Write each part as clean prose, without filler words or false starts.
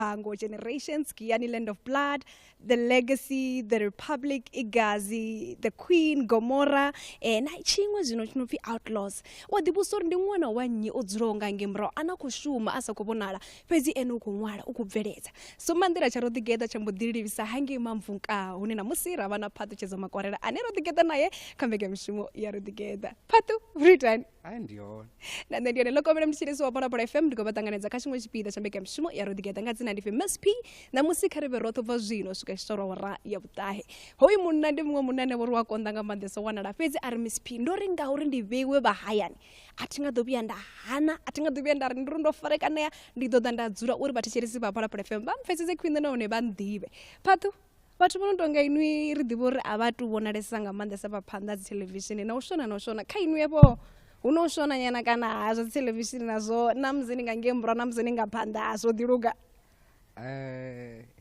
Generations, Giyani Land of Blood, The Legacy, The Republic, Igazi, The Queen, Gomorrah, and Chingwa Zinofi Outlaws. What the Busor Ndingwana one ye odzronga ngembro anakushuma asa kubonala pezi enukumwala ukubveleza. So mandira charo together chambudiri visa hangi mamfunka unina musira wana Phathutshedzo Makwarela anero together naye kambege mshimo yaro together. Phathu return. And your And then you're local mchiriso wa para FM ndiko batanganeza kashimwe chipida chambege mshimo yaro together ngazina ndife Musiki na Musiki riberoto vazino suka shoro wara ya butahe. Hoi munande mwa munane warwa kondanga mandeso wana la pezi Musiki ndoringa urindi vewe bahayani. Atinga dobianda hana atinga dobianda ndundo fareka ne ndido danda dzura uri batishirisi para FM bam fesize kwinde none bandibe. Phathu But munonga inwi ridibori abatu bonalesanga mandesa pa Phathutshedzo Television na ushona kainwi yabo unoshona nyana kana azo television nazo namzini ngangembra namzini ngaphanda azo diruga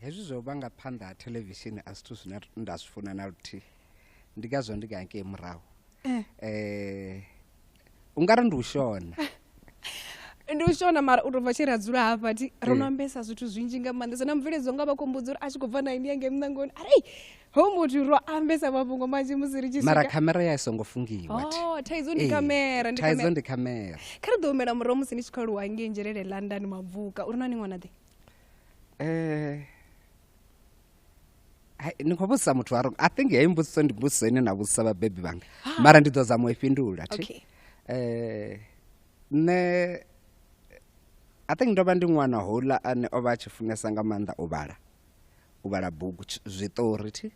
hezwi zwo banga phanda television asithu zwine ndasifuna na luthi ndikazo ndikanke emrawo ungari ndushona ndushona mara utovachira dzura hapa ti ronambesa zvithu zwinji ngamandesa namveledzo ngaba kombudzi uri achikubva na ini yange mnangoni ari homuti ro ambesa mabungo manje musiri chisika mara kamera yaisongofungiwa taizo ndi kamera taizo ndi kamera kari domera muromu sini chikaru wange njerere London mabvuka uri nani mwana de nikobusa muthu waro I think yaimbuso ndibuso ine nabusa babebi banga mara ndidoza moipindula ti ne I think ndoba ndi mwana hola ane oba chifunesa nga manda ubala bugu zwitori ti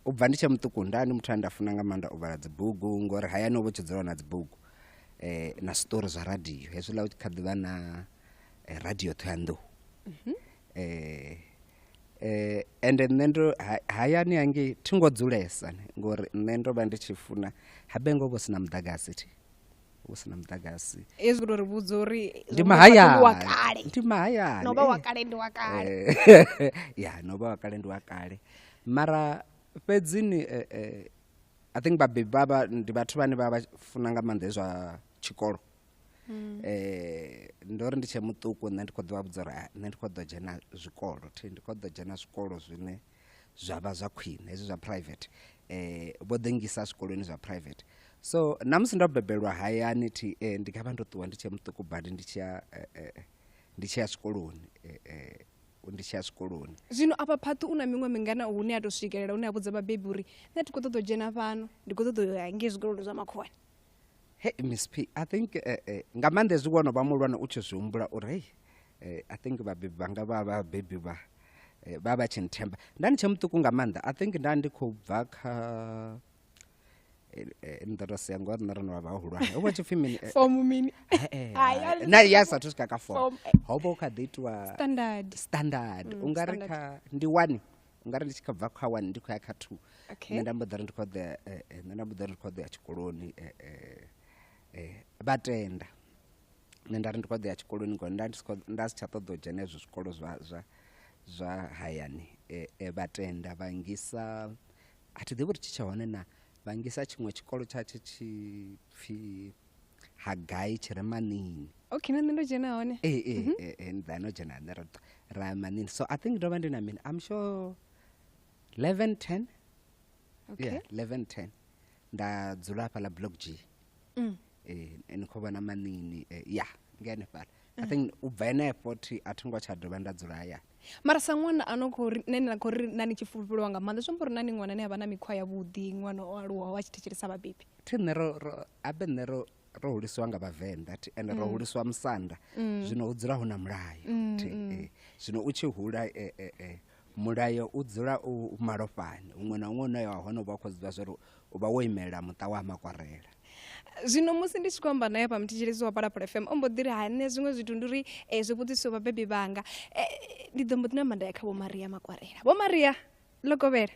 ubva ndiche mutukundani muthu andafuna nga manda ubala dzibugu ngori hayani obo chidzira na dzibugu na stories za radio hezwi la ukhadhiva na radio thando and nendo hayani yange tingodzulesa ngori nendo bandichifuna habengo bosina mdagasi ti usina mdagasi ezuro rubudzori ndimahaya noba wakale ndi wakale yeah noba wakale ndi wakale mara pedzini I think baba ndi bathu bane baba funanga mandezwa chikolo ndori ndiche mutuku nne ndikhodiwa budzora nne ndikhodo jena zwikolo thi ndikhodo jena zwikolo zwine zwaba zwa khwine hezwi zwa private bodengisa zwikolweni zwa private so namusi ndabebelwa hayani thi ndikaba ndotuwa ndiche mutuku badi ndiche zwikoloni ndiche zwikoloni zvino apa Phathu una mimwe mingana une atosvikelela une abudza babebi uri ndikotodo jena pano ndikotodo yange zvikolo zva makhwani. Hey Miss P, I think ngamande zikuona bamulwana uchizumbula uri I think babebi banga babebi baba chinthemba ndani chemutuku ngamanda I think ndandikubva kha ndorose yangu arina babahulwana obo chifimini form mini na yasa tusikaka form hobo kaditwa standard ungarika ndi 1 ungari ndichikabva kha 1 ndiko yakha 2 ndambodari ndikode ya chikoloni batenda nendari ndikode ya chikoloni ngo ndasichatodho jenezvo zvikolo zva hayani batenda vangisa atidhiburi chichaone na vangisa chimwe chikolo chacho chipfi Hagai chiremanini nando jena one ndano jena nerota ramanini so I think ndova ndina mina I'm sure 1110 yeah 1110 ndadzula pala block G enikobana manini yeah ngene pala I think ubva ena airport athingwa chadova ndadzula ya mara sangwana anokori nene nakori nani chifulfulo wanga manda zvombori nani ngwana ne abana mikhwa ya vudi ngwana oaluwa wachitecheresa babebi tinero abenero rohuliswa nga bavenda ti and rohuliswa msanda zvino udzira huna mulayo ti zvino uchihula mulayo udzira umalofani umwe na umwe nayo hona ubakhoziva zwo uba woimela muta wa Makwarela zvino musi ndichikwamba naye pamutichiriso para FM ombodiri hane zvimwe zvithu nduri zvivutiso babebi banga ndidombotina manda yakhabo Maria Makwarela bo Maria lokovera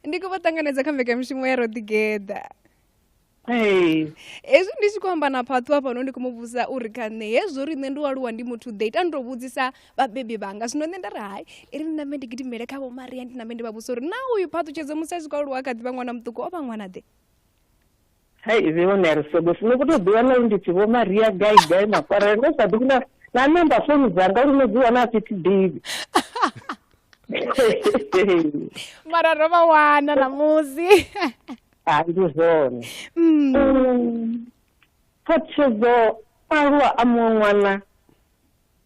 ndiko vatanganedza kambeka mishimo yaro together ezvi ndichikwamba na Phathu apa ndikumuvusa uri kane hezvo ri nne ndowaluwa ndi muthu date andovudzisa babebi banga zvino nne ndari hai iri ndinambe ndigiti mbele kavo Maria ndinambe ndivavusa uri na uyu Phathutshedzo musasvikaluwa akadhiva mwana mutuku opa mwana de hai zviona risogo sinokutodziva naunditi vo Maria gai Makwarela ndosati kuna na namba phone dzanga uri nodziwana asiti divi. Mara rova wana namusi. Andizvona. Phathutshedzo aruwa amwana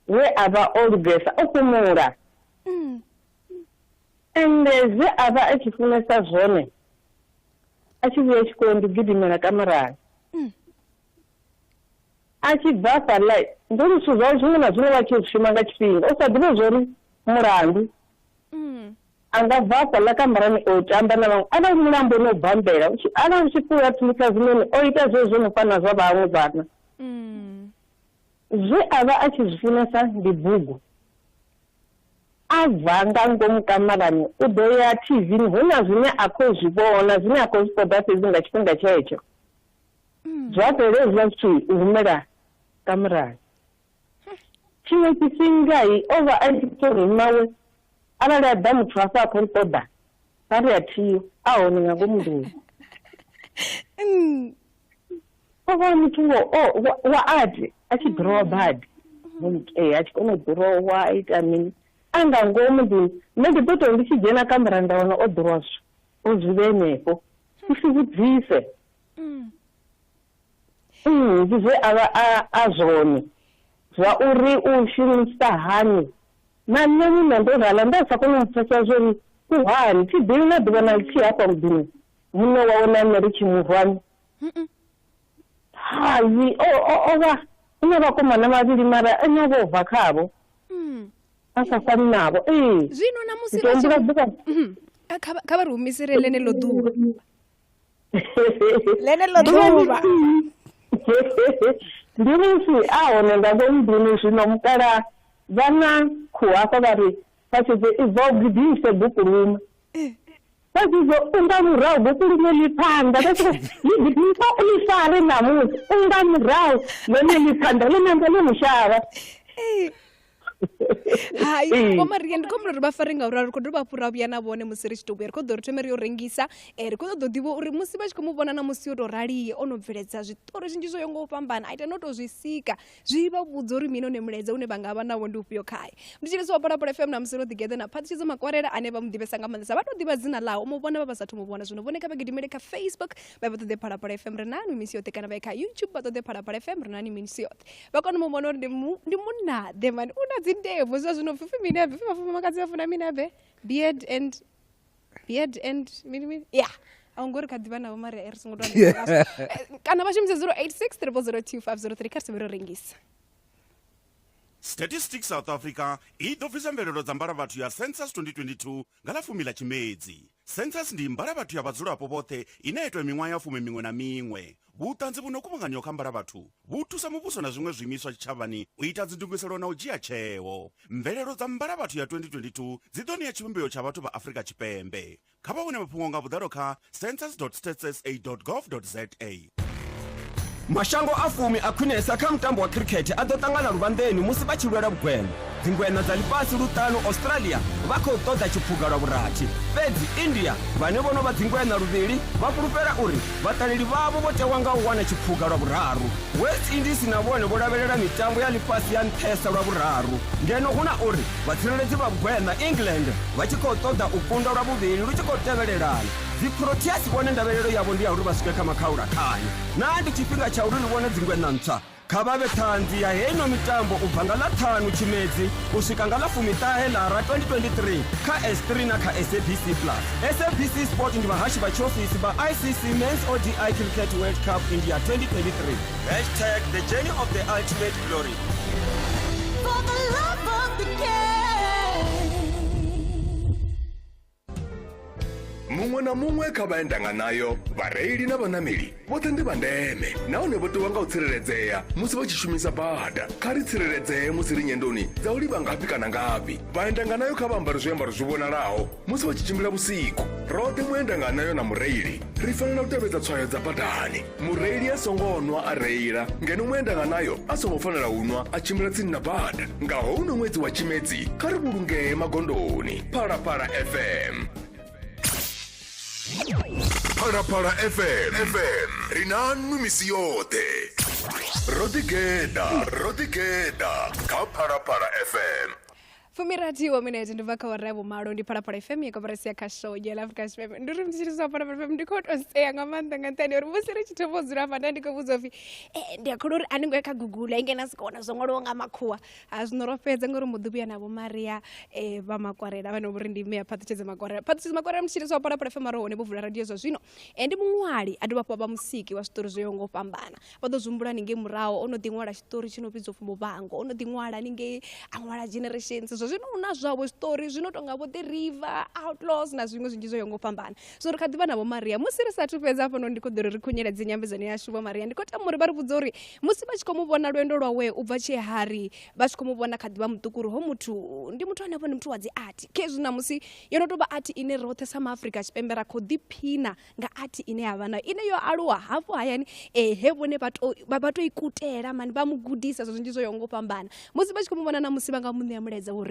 we ava olugesa okumura. Ende zve ava achifunesa zvone achivuya chikoro ndigidimira kamarani achibva pala ndorisi zvavo zvimwe nazvimwe vachizvishuma ngachipinga usadhive zvori murandu angabva pala kamarani otamba navamwe ava murambo unobhambera ava uchipfuura tumika zvimweni oita zvo zvinofana zvavamwe vana zve ava achizvifunesa ndibhugu avhanga ngomukamarani udoya TV huna zvine akozvibona zvine akozvikoda sezinga chipinga chaicho zvaperezva kuti umira kamarani chimwe chisingai ova aitori mawe arali adamu twafa akoripoda pari atiyo aonenga ngomundu ova mutungo waati achidhirowa bad achikona kudhirowa aita mini anga ngomundu nditoto ndichijena kamera ndaona odhirozvo ozvivenepo usivudzise ndizve ava azvone zvauri ushumisa hani nanemi ndorala ndasakonomupfesa zvori kuhwani tidhiri nadhivana chihapa mudhini muno waona neri chimurwani hayi ova ine vakomana vaviri mara anyavovha kavo asafani navo zvino namusi kavarumisire lene loduva ndinisi aonenga ngomudhini zvino mukara vana kuhapa vari pacheze izogidise bhuku rumwe pachizo ungamurau bhuku rumwe lipanda ligidisa ulisare namusi ungamurau lene lipanda lenenge lemushava hayi komari ndikomro ri vafaringa uri ri kodori vapfuura vuya na vone musi ri chitovuya ri kodo ri thome ri yo rengisa ri kodo divo uri musi va chikomuvona na musi yo to raliye onobveledza zvitori zvinji zvo yongo fambana aita notozvisika zviva vudza uri mino nemuledza une vanga va navo ndi upiyo kai ndichirisiwa Phala FM na musiro together na Phathutshedzo Makwarela ane va mudivesa nga mandisa va to diva dzina lawo muvona va vasathu muvona zvino voneka vagidimele ka Facebook va to the Phala FM renani misi yote kana va ka YouTube va to the Phala FM renani misi yote va kono muvona uri ndi munade man una dzindebvo zva zvino fifi minebe fifa makadzi vafuna minebe beard and mini yeah aungori kadhiva navo mari erisingotwa kana vashimisa 086 002 karisevero rengisa Statistics South Africa idobvisa mvelelo dzambara vatu ya Census 2022 ngalafumila chimedzi. Census ndi mbara vatu ya vadzulapo vothe inaitwa mimwe ya fume mimwe na mimwe. Butanzi buno kumanganya okambala vatu butusa mubuso na zimwe zvimiswa chichavani uita dzindungiselo na ujia chewo. Mvelelo dzambara vatu ya 2022 zidoni ya chipembeyo cha vatu va Afrika chipembe. Kaba une mapungonga budaroka census.statsa.gov.za. Mashango afumi akhwinesa kha mtambo wa cricket adotangana luvandeni musi vachilwela vugwena dzingwena dza lipasi lutano Australia vakho toda chiphuga lwa vurati fedzi India vane vono va dzingwena luvili vapulupela uri vataleli vavo votewanga uwana chiphuga lwa vuraru. West Indies na vone volavelela mitambo ya lipasi ya nthesa lwa vuraru ngeno huna uri vatsireledzi va vugwena England vachikho toda upunda lwa vuvili luchikotevelelana. Ziproteas vone ndavelelo yavo ndi ya uri vaswike kha makhaula khanye nandi chipinga cha uri livone dzingwena ntswa khavave thanzi ya heno mitambo ubva nga ḽaṱhanu tshimedzi u swika nga ḽa lara 2023 kha S3 na kha SABC Plus. SABC Sport ndi vahashi va chiofisi va ICC Men's ODI Cricket World Cup India 2023. #The journey of the ultimate glory. For the love of the game. Mungwe na mungwe kha vaendanga nayo vareili na vanameli vothe ndi va ndeme nahone vo ṱuwa nga u tsireledzea musi vha tshi shumisa bada. Kha ri tsireledzee musi ri nyendoni dza u livha ngafhi kana ngafhi. Vaendanga nayo kha vha ambare zwiambaro zwi vhonalaho musi vha tshi tshimbila vhusiku. Roṱhe muendanga nayo na mureili ri fanela u tevhedza tswayo dza badani. Mureili a songo nwa a reila ngeno muendanga nayo a songo fanela u nwa a tshimbila tsini na bada. Ngaho uno ṅwedzi wa tshimedzi kha ri vhulungee magondoni. Phala FM. Phala FM rinanu misi yote. rodigeda kha Phalaphala FM. Fumiratiwa minute ndivaka warebo maro ndi Phalaphala FM yakabarasi yakasho yela Africa FM ndiri mchiriso Phalaphala FM ndikoto nseya ngamanda ngantani uri musiri chitobozura pandandi kobuzofi ndiyakhuluri aningo yakagugula ingena sikona zongolo ngamakhuwa azinoropedza ngori mudubi nabo Maria Makwarela vano muri ndi me Phathutshedzo Makwarela. Phathutshedzo Makwarela mchiriso wa Phalaphala FM ro ne buvula radio zwino ndi muṅwali adivapo ba musiki wa story zoyongo pambana vadozumbula ninge murawo ono dingwala story chinopidzo fumo bango ono dingwala ninge angwala generations zvino una zvawo story zvinotonga vo the river outlaws na zvimwe zvinji zvoyongo pambana so rikadiva navo Maria musiri satu pedza apo ndikodhori rikunyera dzinyambedzano yashu vo Maria ndikota muri vari kubvudza uri musi vachikomuvona rwendo rwawe ubva chehari vachikomuvona kadiva mutukuru ho mutu ndi mutu anapo ni mutu wadzi ati kezvina musi yonotoba ati ine rothe samafrica chipembera kodipina nga ati ine havana ine yo aluwa hapo hayani hevone vatoikutera mani vamugudisa zvozvinji zvoyongo pambana musi vachikomuvona na musi vanga muneya muledza uri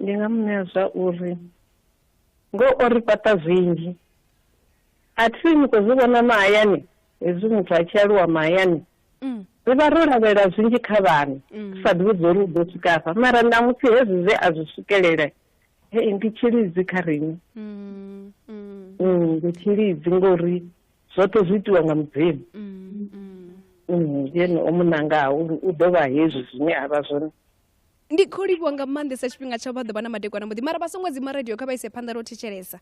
ndingamuneza uri ngo ori pata zvinji atini kuzivona mahayani hezvi muthu achialuwa mahayani rivaroravera zvinji kha vanhu sadhudzori udosvikafa mara namusi hezvizve azvisvikelera ndichiridzi kha rini ndichiridzi ngori zvotozviitiwa ngamudzeni yeni omunanga udova hezvi zvine ava zvone ndikholiwa nga mandesa chipinga cha vada bana madekwana mudi mara basongwedzi maradio kabaise phanda ro ticheresa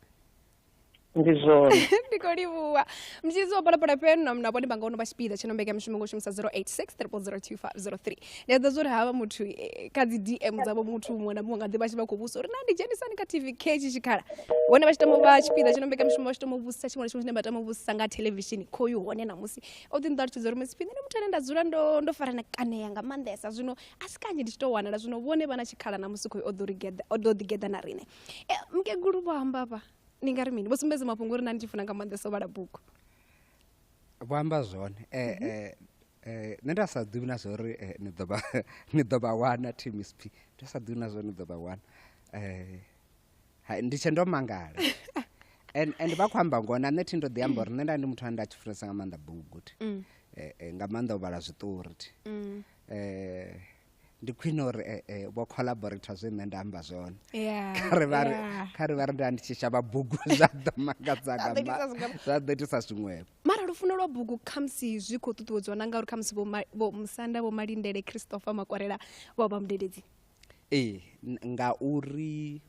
ndizvona ndikholiwa mchizi wa Phalaphala peno mnapo ndi bangaono bachipida chinombeka mshimongo shumsa 086 ndiyadzazori hava muthu kadzi DM dzavo muthu mwana munga ndi bachiba kubuso ri nandi jenisani ka TV kechi chikhala wone bachitamo bachipida chinombeka mshimongo chitamo busa chimwe chimwe chinombata busa nga television koyo wone namusi oti ndachizori mesipinde ni muthu anenda zura ndo farana kane yanga mandesa zvino asikanje ndichitowana zvino wone vana chikhala namusi koyo ododigeda na rine mkeguru bamba pa ningari mini bosumbeze mapunguri nani chifuna ngamandeso bala buku vamba zvone nendasadhivina zvori nidoba wana TMSP ndasadhivina zvori nidoba wana ndichendomangala and vakwamba ngona neti ndodhiamba uri nenda ndi muthu anda achifuresa ngamanda buku ngamanda ubala zvitori ndikwina uri vocollaborator zvine ndamba zvone kari vari ndandichishava bhuku zvadoitisa zvimwevo mara rufuno rwa bhuku khamusi zvikotutudzwa nanga uri khamusi vo musanda vo Malindele Christopher Makwarela vava mudededzi ngauri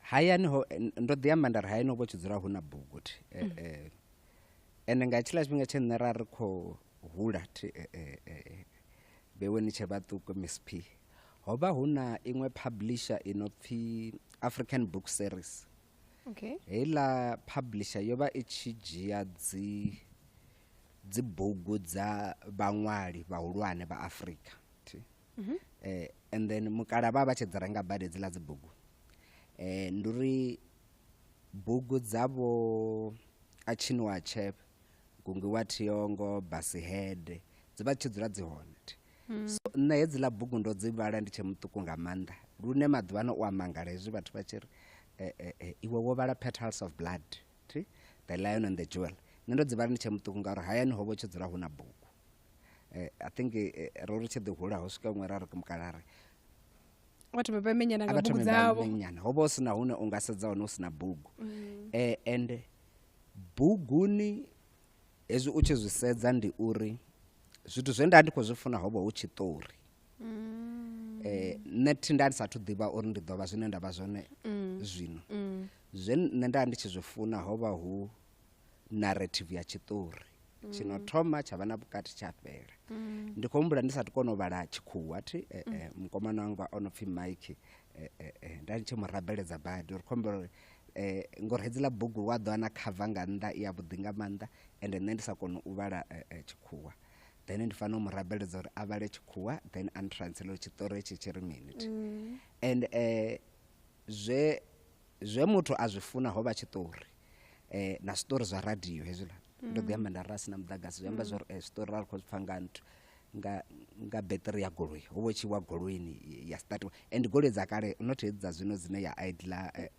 hayani ho ndodhiamba ndari hayani ho vochidzura huna bhuku ende ngachila chipinga chene rari ko hula beweni chevatuku MSP hoba huna imwe publisher inopfi African Book Series hela publisher yoba ichijia dzibhuku dza vhanwali vahulwane va Africa and then mukala va vachedzera nga bade dzila dzibhuku nduri bhuku dzavo achiniwa chep kungi watiyongo basi head dzivachidzura dzihone so nne hedzila bhuku ndo dzivala ndichemutuku nga manda rune madhuvano uamangala hezvi vathu vachiri iwe wovala Petals of Blood The Lion and the Jewel nendo dzivala ndichemutuku ngauri hayani ho vochidzura huna bhuku I think rori chedhihula hosvika umwe rari kumukalari vatomepamenyana nga bhuku dzavo hovo usina hune ungasedza one usina bhuku and bhuguni hezvi uchizvisedza ndi uri zvithu zvenda ndikozvifuna hovo uchitori neti ndandisathu dhiva uri ndidhova zvine ndava zvone zvino nenda ndichizvifuna hova hu narrative ya chitori chinothoma chava napukati chapera ndikombula ndisati konovala chikhuwa ti mukomana wangu vaonopfi Mike ndandichimurabeledza badi uri kombela uri ngori hedzila bhuku waḓowana khava nga nnḓa ya vhuḓi nga maanḓa ende nṋe ndi sa koni u vhala tshikhuwa then ndi fanela u murabeledza uri a vhale tshikhuwa then antranslate tshitori etshi tshi ri mini and zwe muthu a zwi funa ho vha tshitori na zwitori zwa radio hezwiḽa ndo ḓiamba nda rasi na muḓagasi zwi amba zwori zwitori ra ri khou zwi pfa nga nthu nga battery ya goloi ho vho tshiwa goloini ya start and goloi dza kale not hedza zwino dzine ya idler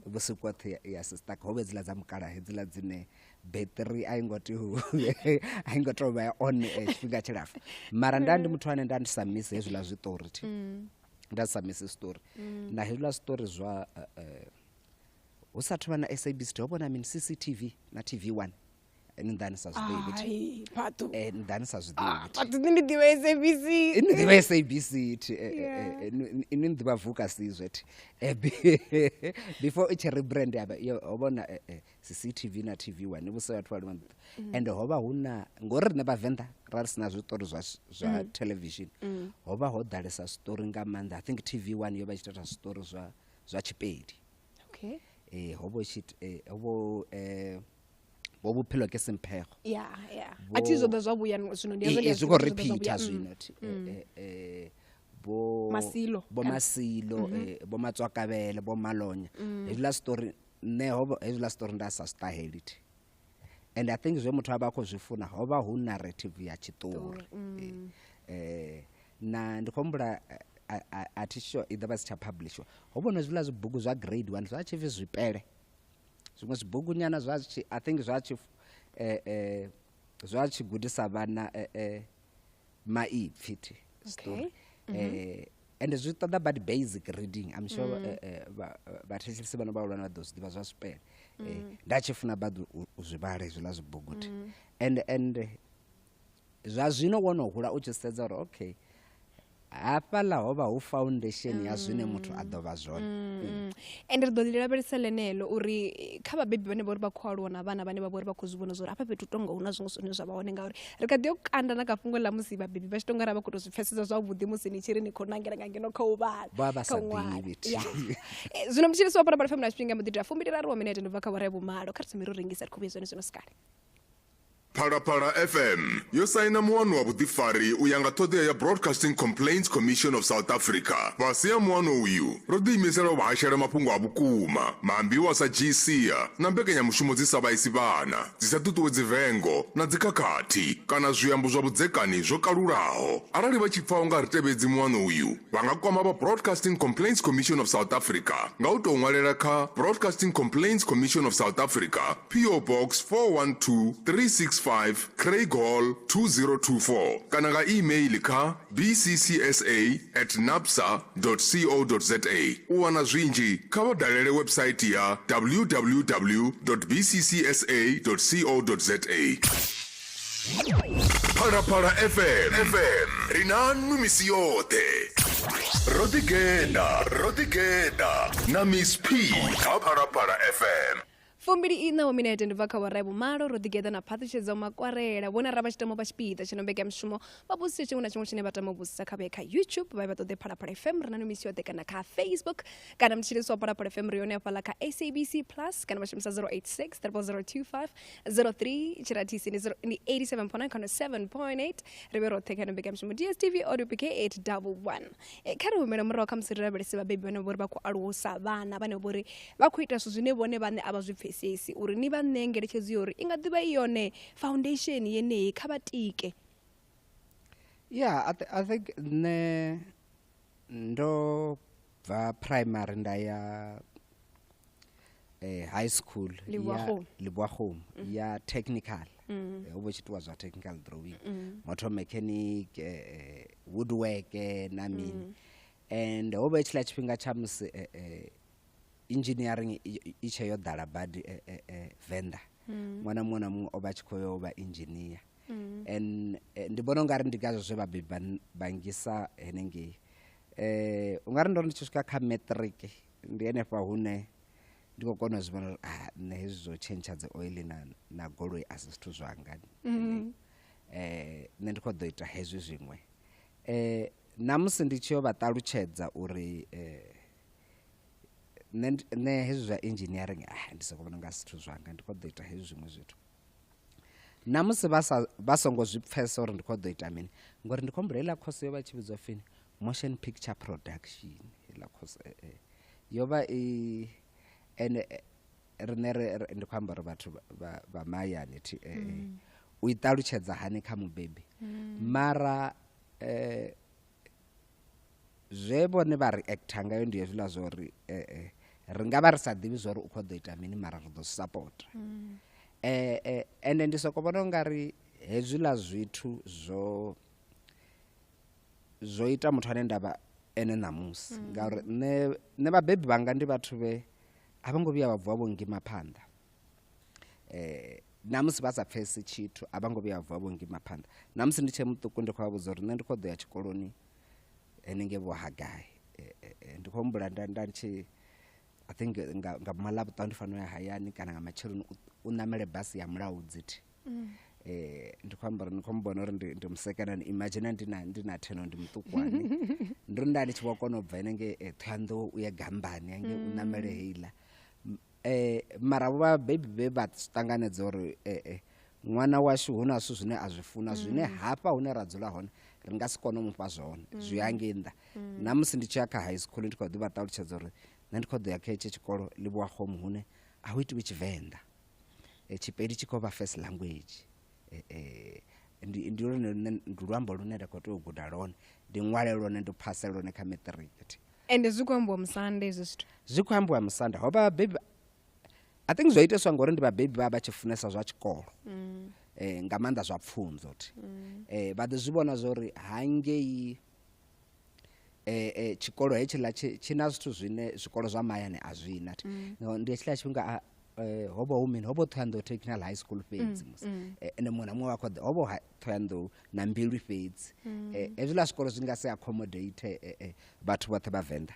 vhusiku hoṱhe ya sister ho vhe dziḽa dza mukala hedziḽa dzine battery a i ngo tou vha on tshifhinga tshilapfu mara nda ndi muthu ane nda ndi sa misi hezwiḽa zwiṱori thi nda sa misi story na hezwiḽa story zwa hu sathu vha na SABC ho vhona mini CCTV na TV1 ndani sa zwiḓivhi Phathu ndani sa zwiḓivhi Phathu ndi ḓivha SABC ini ḓivha SABC ini ḓivha vuka sizwe before i tshi rebrand ho vhona CCTV na TV1 vhuse vhathu vha ḽiṅwe and hovha huna ngori rine vhavenḓa ra ri sina zwiṱori zwa television hovha ho ḓalesa story nga maanḓa I think TV1 yo vha tshi ita story zwa Tshipedi okay hobo bobuphelo ke semphego athi zwo ḓa zwa vhuya zwino ndi yazwo zwi khou repeater zwino Masilo bo bo Matswakabele bo Malonya hezwiḽa story ne hobo hezwiḽa story nda sa staheli and I think zwe muthu a vha khou zwi funa hovha hu narrative ya tshiṱori na ndi khou humbula athi sure i ḓovha si tsha publishwa ho vhona zwiḽa zwibugu zwa grade 1 zwa tshi zwipele zwiṅwe zwibugu nyana zwa tshi I think zwa tshi gudisa vhana maipfi story and zwi ṱoḓa bad basic reading I'm sure vhathetshelesi vhano vha ulwana vha ḓo zwi ḓivha zwa zwipele nda tshi funa badi u zwi vhala hezwiḽa zwibugu and zwa zwino wono hula u tshi sedza uri okay hafhaḽa ho vha hu foundation ya zwine muthu a ḓo vha zwone and ri ḓo ḽi lavhelesa ḽeneḽo uri kha vhabebi vhane vha uri vha khou aluwa na vhana vhane vha vha uri vha khou zwi vhona zwa uri hafha fhethu tonga hu na zwiṅwe zwine zwa vha hone ngauri ri kha ḓi yo kanda na ka fhungo ḽa musi vhabebi vha tshi tonga ra vha khou tou zwi pfhesesa zwavhuḓi musi ni tshi ri ni khou nangela nga ngeno kha u vhala zwino mutshilisi wa Parapara FM na tshifhinga mudita 23 wa minete ndobva kha vhara ya vhumalo kha ri tsumiri ringisa ri khou vhuya zwone sikale Phalaphala FM yo saina muwano wa vhuḓifari u ya nga ṱhoḓea ya Broadcasting Complaints Commission of South Africa. Fhasi ya muwano uyu ro ḓiimisela u vhashela mafhungo a vhukuma maambiwa sa GCA na mbekanyamushumo dzi sa vhaisi vhana dzi sa ṱuṱuwedzi vengo na dzikhakhathi kana zwiambo zwa vhudzekani zwo kalulaho. Arali vha tshi pfa u nga ri tevhedzi muwano uyu vha nga kwama vha Broadcasting Complaints Commission of South Africa nga u tou ṅwalela kha Broadcasting Complaints Commission of South Africa PO Box 412365 Craig Hall 2024 kana nga email kha bccsa@napsa.co.za u wana zwinzhi kha vha dalele website ya www.bccsa.co.za Phalaphala FM rinanu misi yote Rodigeda na Miss P kha Phalaphala FM Fumbili ina wa minete ndibva kha vhara ya vhumalo ro ḓigeḓa na Phathutshedzo Makwarela vhona ra vha tshi tamo vha tshipiḓa tshi no mbekanyamushumo vha vhudzise tshiṅwe na tshiṅwe tshine vha tama u vhudzisa kha vhe kha YouTube vha ṱoḓe Phalaphala FM ri na misi yoṱhe kana kha Facebook kana mutshilisi wa Phalaphala FM ri yone hafhaḽa kha SABC Plus kana vha shumisa 086 0025 03 tshiratisi ni 87.9 kana 7.8 ri vhe roṱhe kana mbekanyamushumo DSTV audio PK 811 kha ri humela murahu kha musi ri lavhelese vhabebi vhane vha uri vha khou alusa vhana vhane vha uri vha khou ita zwithu zwine vhone vhaṋe a vha zwi pfhesesi uri ni vha ṋee ngeletshedzo yori i nga ḓivha i yone foundation yeneyi kha vha tike I think ne ndo bva primary nda ya high school Libwahome ya technical ho vha tshitiwa zwa technical drawing motor mechanic woodwork na mini and ho vha tshila tshifhinga tsha musi engineering i tshe yo ḓala badi Venda ṅwana muṅwe na muṅwe o vha tshi khou yo vha engineer and ndi vhona ungari ndi ngazwo zwe vhabebi bangisa henengei u nga ri ndo ndi tshi swika kha matric ndi henefha hune ndi khou kona u zwi vhona uri nṋe hezwi zwo tshentsha dzi oil na goloi a si zwithu zwanga nṋe ndi khou ḓo ita hezwi zwiṅwe na musi ndi tshi yo vha ṱalutshedza uri ne hezwi zwa engineering ndi soko vhona nga zwithu zwanga ndi khou ḓo ita hezwi zwiṅwe zwithu na musi vha songo zwi pfhesa uri ndi khou ḓo ita mini ngori ndi khou humbula heiḽa course yo vha tshi vhidzwa fini motion picture production heiḽa course yo vha ene rine ndi khou amba uri vhathu vha mahayani u i ṱalutshedza hani kha mubebi mara zwe vhone vha reacta ngayo ndi hezwiḽa zwa uri ri nga vha ri sa ḓivhi zwa uri u khou ḓo ita mini mara ri ḓo support ende ndi soko vhona ungari hezwiḽa zwithu zwo ita muthu ane ndavha ene namusi ngauri nṋe vhabebi vhanga ndi vhathu vhe a vho ngo vhuya vha vuwa vho ngima phanḓa namusi vha sa pfesi tshithu a vho ngo vhuya vha vuwa vho ngima phanḓa namusi ndi tshe muṱuku ndi khou vha vhudza uri nṋe ndi khou ḓo ya tshikoloni henengei vho Hagai ndi khou humbula nda tshi I think nga Malabuṱa ndi fanela ya hayani kana nga matsheloni u namele basi ya Mulaudzi thi ndi khou amba uri ndi khou mbona uri ndi musekana imagine ndi na theno ndi muṱukwane ndi nda ndi tshi vho kona u bva henengei Thohoyandou u ya Gambani hange u namele heiḽa mara vha baby be vha ṱanganedza uri ṅwana washu hu na zwithu zwine a zwi funa zwine hafha hune ra dzula hone ri nga si kone u mufha zwone zwi ya ngei nnḓa namusi ndi tshi ya kha high school ndi khou ḓi vha ṱalutshedza uri nṋe ndi khou ḓo ya kha hetsho tshikolo Livhuwa Home hune a hu itiwi Tshivenḓa Tshipedi tshi khou vha first language ndi luambo lune nda khou tea u guda lwone ndi ṅwale lwone ndi phase lwone kha matric ende zwi khou ambiwa musanda ezwo zwithu zwi khou ambiwa musanda ho vha baby I think zwo itiswa ngori ndi vhabebi vha tshi funesa zwa tshikolo nga maanḓa zwa pfunzo thi vha ḓi zwi vhona zwori hangei tshikolo hetshiḽa tshi na zwithu zwine zwikolo zwa mahayani a zwi na thi ndi hetshiḽa tshifhinga ho vha hu mini ho vha Thohoyandou Technical High School fhedzi ende muṅwe na muṅwe wa khou ḓa ho vha Thohoyandou na Mbilwi fhedzi hezwiḽa zwikolo zwi nga si accommodate vhathu vhoṱhe vha Venḓa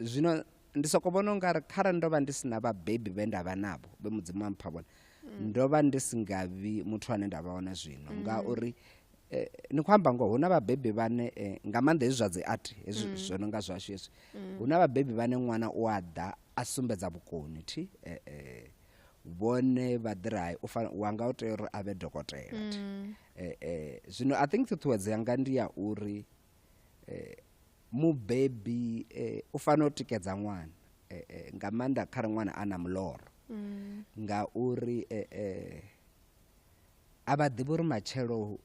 zwino ndi soko vhona ungari kharali ndo vha ndi sina vhabebi vhe ndavha navho vhe mudzimu mpha vhone ndo vha ndi singavi muthu ane ndavha ona zwino ngauri ni khou amba ngoho hu na vhabebi vhane nga maanḓa hezwi zwa dzi art hezwi zwo no nga zwashu hezwi hu na vhabebi vhane ṅwana u a ḓa a sumbedza vhukoni thi vhone vha ḓirai wanga u tea uri a vhe dokotela zwino I think ṱhuṱhuwedzo yanga ndi ya uri mubebi u fanela u tikedza ṅwana nga maanḓa kha ṅwana a na muloro ngauri a vha ḓivhi uri matshelo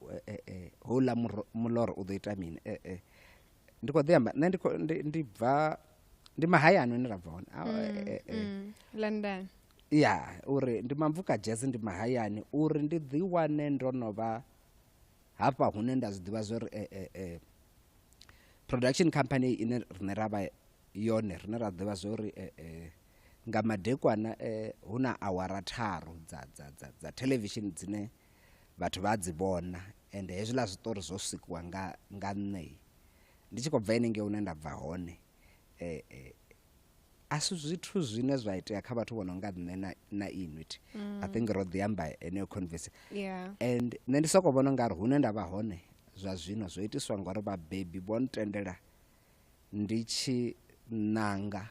houḽa muloro u ḓo ita mini ndi khou ḓi amba nṋe ndi bva ndi mahayani hune ra bva hone London ya uri ndi Mamvuka Jazz ndi mahayani uri ndi ḓi wane ndo no vha hafha hune nda zwi ḓivha zwori production company ine rine ravha yone rine ra ḓivha zwori nga madekwana hu na awara tharu dza television dzine vhathu vha dzi vhona ende hezwiḽa zwiṱori zwo sikiwa nga nṋe ndi tshi khou bva henengei hune nda bva hone a si zwithu zwine zwa itea kha vhathu vho no nga nṋe na inuit I think ro ḓi amba heneyo converse and nṋe ndi soko vhona ungari hune nda vha hone zwa zwino zwo itiswa ngori vhabebi vho ntendela ndi tshi nanga